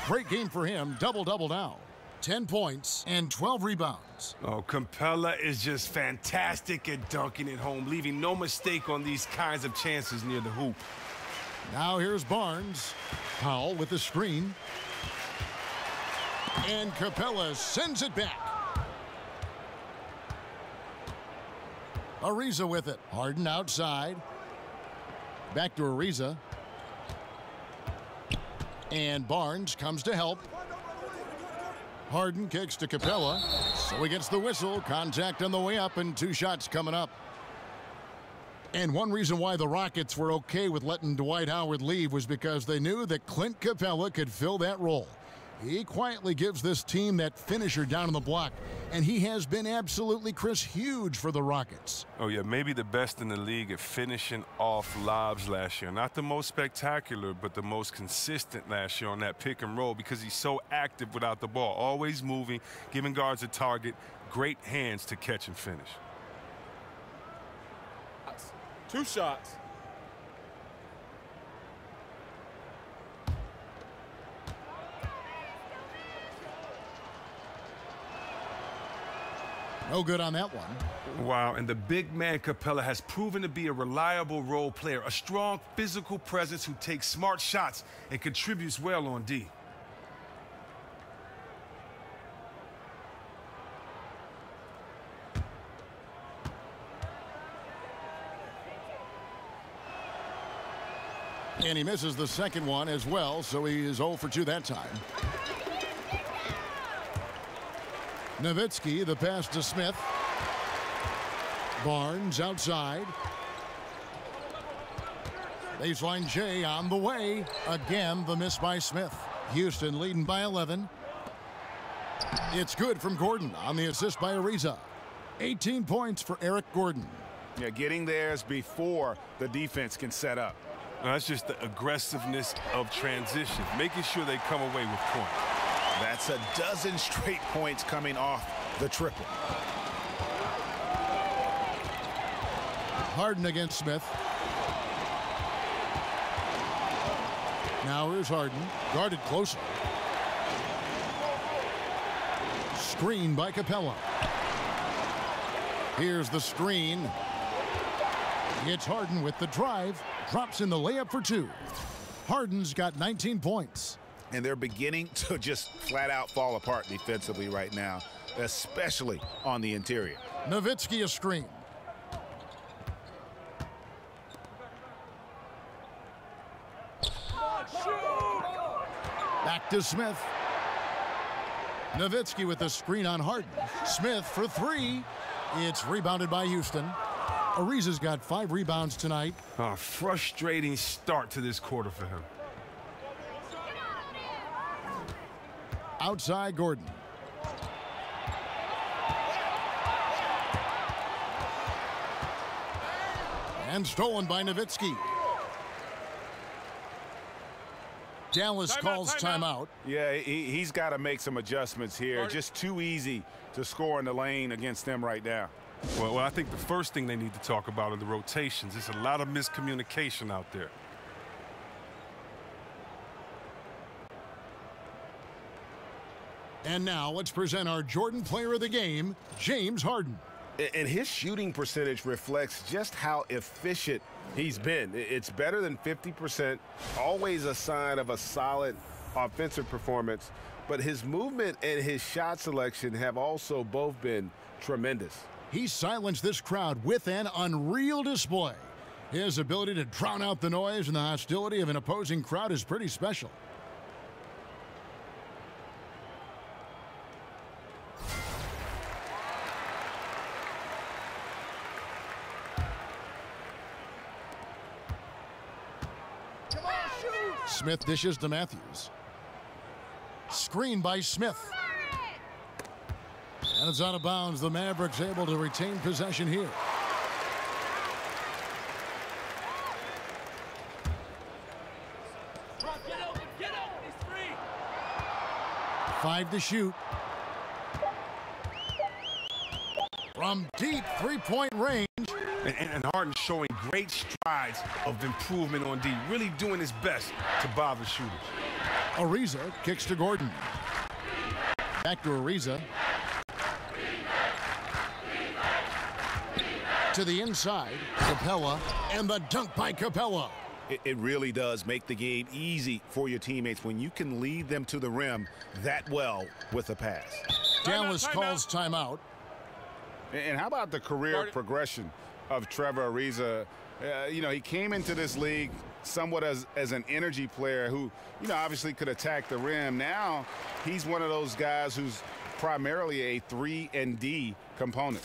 Great game for him, double-double now. 10 points and 12 rebounds. Oh, Capella is just fantastic at dunking it home, leaving no mistake on these kinds of chances near the hoop. Now here's Barnes. Powell with the screen. And Capella sends it back. Ariza with it. Harden outside. Back to Ariza. And Barnes comes to help. Harden kicks to Capella. So he gets the whistle. Contact on the way up and 2 shots coming up. And one reason why the Rockets were okay with letting Dwight Howard leave was because they knew that Clint Capella could fill that role. He quietly gives this team that finisher down on the block, and he has been absolutely, Chris, huge for the Rockets. Oh, yeah, maybe the best in the league at finishing off lobs last year. Not the most spectacular, but the most consistent last year on that pick and roll because he's so active without the ball, always moving, giving guards a target, great hands to catch and finish. 2 shots. No good on that one. Wow, and the big man Capella has proven to be a reliable role player, a strong physical presence who takes smart shots and contributes well on D. And he misses the second one as well, so he is 0 for 2 that time. Nowitzki, the pass to Smith. Barnes outside. Baseline J on the way. Again, the miss by Smith. Houston leading by 11. It's good from Gordon on the assist by Ariza. 18 points for Eric Gordon. Yeah, getting theirs before the defense can set up. That's just the aggressiveness of transition, making sure they come away with points. That's a dozen straight points coming off the triple. Harden against Smith. Now here's Harden, guarded closely. Screen by Capella. Here's the screen. It's Harden with the drive. Drops in the layup for 2. Harden's got 19 points. And they're beginning to just flat out fall apart defensively right now, especially on the interior. Nowitzki a screen. Back to Smith. Nowitzki with the screen on Harden. Smith for 3. It's rebounded by Houston. Ariza's got 5 rebounds tonight. A frustrating start to this quarter for him. Outside Gordon. And stolen by Nowitzki. Dallas calls timeout. Yeah, he's got to make some adjustments here. Just too easy to score in the lane against them right now. Well, I think the first thing they need to talk about are the rotations. There's a lot of miscommunication out there. And now let's present our Jordan Player of the Game, James Harden. And his shooting percentage reflects just how efficient he's been. It's better than 50%, always a sign of a solid offensive performance. But his movement and his shot selection have also both been tremendous. He silenced this crowd with an unreal display. His ability to drown out the noise and the hostility of an opposing crowd is pretty special. Smith dishes to Matthews. Screen by Smith. And it's out of bounds. The Mavericks able to retain possession here. Get open, he's free. 5 to shoot. From deep three-point range. And Harden showing great strides of improvement on D, really doing his best to bother shooters. Ariza kicks to Gordon. Back to Ariza. To the inside, Capella, and the dunk by Capella. It really does make the game easy for your teammates when you can lead them to the rim that well with a pass. Dallas calls timeout. And how about the career progression of Trevor Ariza? You know, he came into this league somewhat as an energy player who, you know, obviously could attack the rim. Now he's one of those guys who's primarily a 3-and-D component.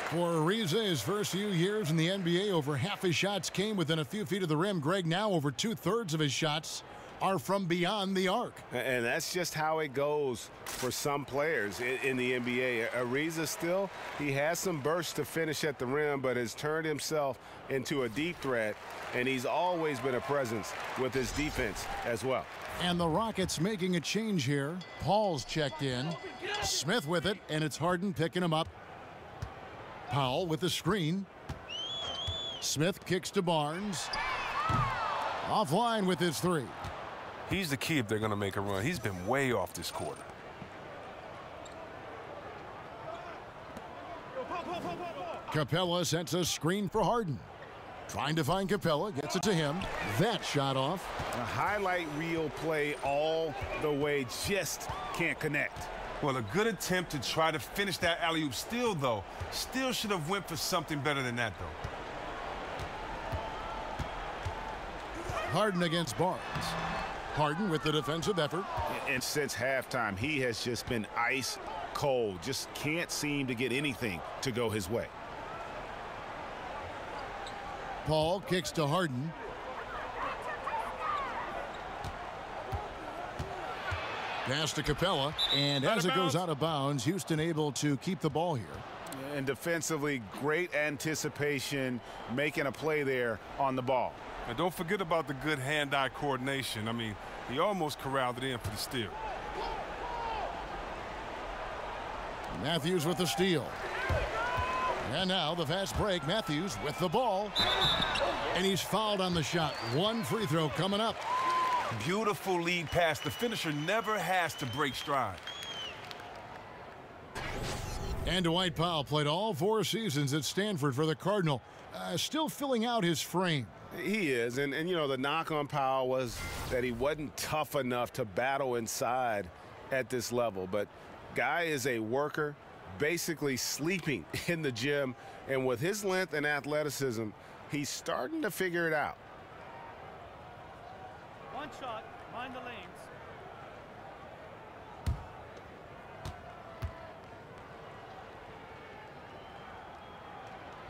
For Ariza, his first few years in the NBA, over half his shots came within a few feet of the rim. Greg, now over 2/3 of his shots are from beyond the arc. And that's just how it goes for some players in the NBA. Ariza still, he has some bursts to finish at the rim, but has turned himself into a deep threat, and he's always been a presence with his defense as well. And the Rockets making a change here. Paul's checked in. Smith with it, and it's Harden picking him up. Powell with the screen. Smith kicks to Barnes. Offline with his 3. He's the key if they're going to make a run. He's been way off this quarter. Capella sets a screen for Harden. Trying to find Capella, gets it to him. That shot off. A highlight reel play all the way, just can't connect. Well, a good attempt to try to finish that alley-oop steal, though. Still should have went for something better than that, though. Harden against Barnes. Harden with the defensive effort. And since halftime, he has just been ice cold. Just can't seem to get anything to go his way. Paul kicks to Harden. Pass to Capella, and as it goes out of bounds, Houston able to keep the ball here. And defensively, great anticipation, making a play there on the ball. And don't forget about the good hand-eye coordination. I mean, he almost corralled it in for the steal. Matthews with the steal. And now the fast break. Matthews with the ball. And he's fouled on the shot. 1 free throw coming up. Beautiful lead pass. The finisher never has to break stride. And Dwight Powell played all 4 seasons at Stanford for the Cardinal. Still filling out his frame. He is, and you know, the knock on Powell was that he wasn't tough enough to battle inside at this level. But guy is a worker, basically sleeping in the gym, and with his length and athleticism, he's starting to figure it out. One shot, mind the lanes.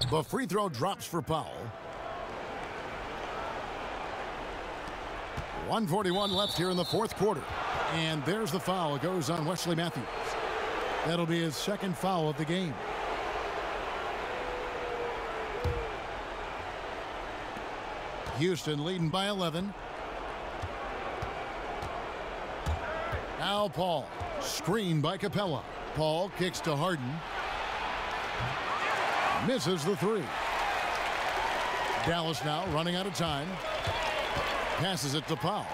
The free throw drops for Powell. 1:41 left here in the 4th quarter. And there's the foul. It goes on Wesley Matthews. That'll be his 2nd foul of the game. Houston leading by 11. Now Paul. Screen by Capella. Paul kicks to Harden. Misses the three. Dallas now running out of time. Passes it to Powell.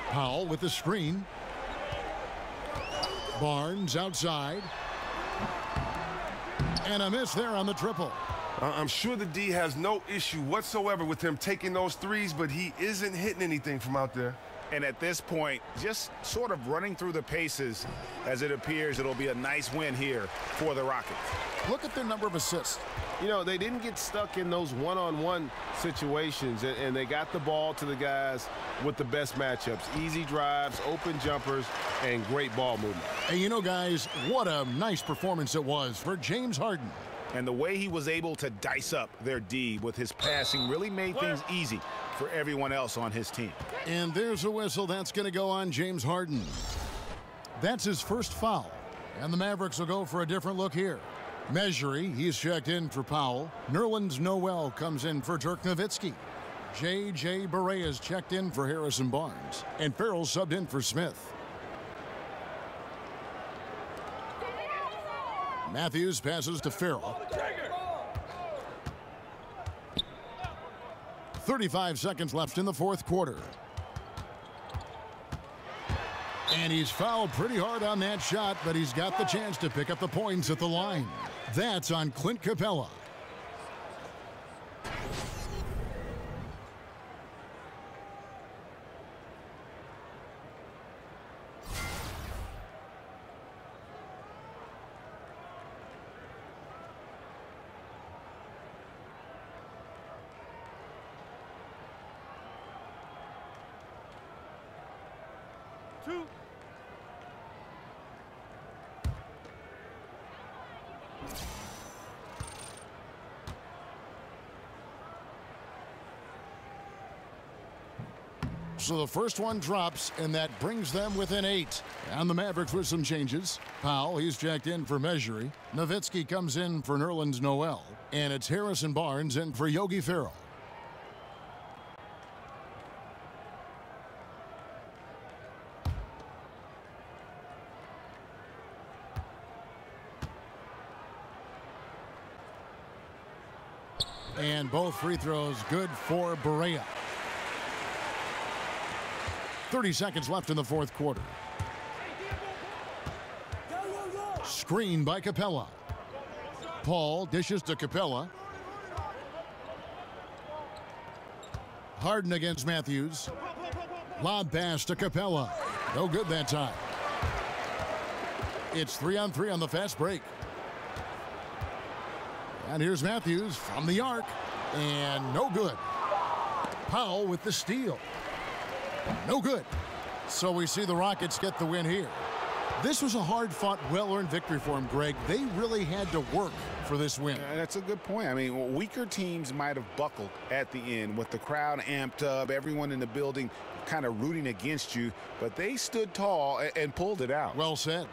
Powell with the screen. Barnes outside. And a miss there on the triple. I'm sure the D has no issue whatsoever with him taking those threes, but he isn't hitting anything from out there. And at this point, just sort of running through the paces, as it appears it'll be a nice win here for the Rockets. Look at their number of assists. You know, they didn't get stuck in those one-on-one situations, and they got the ball to the guys with the best matchups. Easy drives, open jumpers, and great ball movement. And you know, guys, what a nice performance it was for James Harden. And the way he was able to dice up their D with his passing really made things easy for everyone else on his team. And there's a whistle that's going to go on James Harden. That's his first foul. And the Mavericks will go for a different look here. Measury, he's checked in for Powell. Nerlens Noel comes in for Dirk Nowitzki. J.J. Barea checked in for Harrison Barnes. And Farrell subbed in for Smith. Matthews passes to Farrell. 35 seconds left in the fourth quarter. And he's fouled pretty hard on that shot, but he's got the chance to pick up the points at the line. That's on Clint Capella. So the first one drops, and that brings them within 8. And the Mavericks with some changes. Powell, he's checked in for Measury. Nowitzki comes in for Nerlens Noel. And it's Harrison Barnes in for Yogi Ferrell. And both free throws good for Barea. 30 seconds left in the fourth quarter. Screen by Capella. Paul dishes to Capella. Harden against Matthews. Lob pass to Capella. No good that time. It's 3-on-3 on the fast break. And here's Matthews from the arc. And no good. Powell with the steal. No good. So we see the Rockets get the win here. This was a hard-fought, well-earned victory for them, Greg. They really had to work for this win. That's a good point. I mean, weaker teams might have buckled at the end with the crowd amped up, everyone in the building kind of rooting against you, but they stood tall and pulled it out. Well said.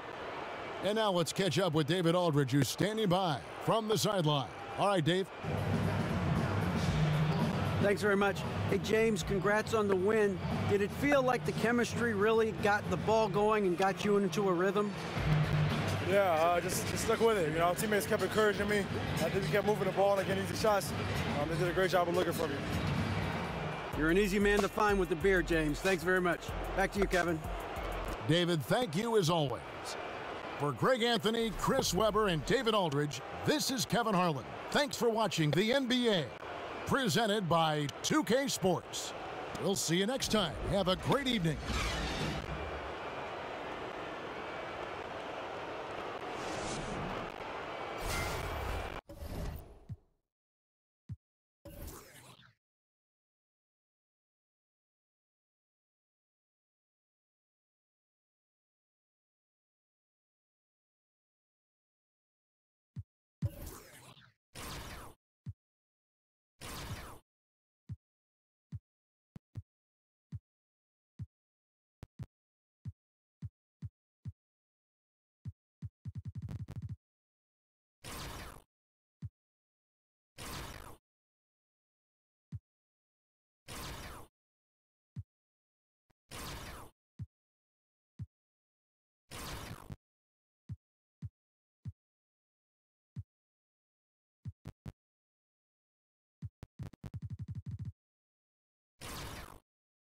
And now let's catch up with David Aldridge, who's standing by from the sideline. All right, Dave. Thanks very much. Hey, James, congrats on the win. Did it feel like the chemistry really got the ball going and got you into a rhythm? Yeah, just stuck with it. You know, our teammates kept encouraging me. I think we kept moving the ball and getting easy shots. They did a great job of looking for me. You're an easy man to find with the beer, James. Thanks very much. Back to you, Kevin. David, thank you as always. For Greg Anthony, Chris Webber, and David Aldridge, this is Kevin Harlan. Thanks for watching the NBA. Presented by 2K Sports. We'll see you next time. Have a great evening.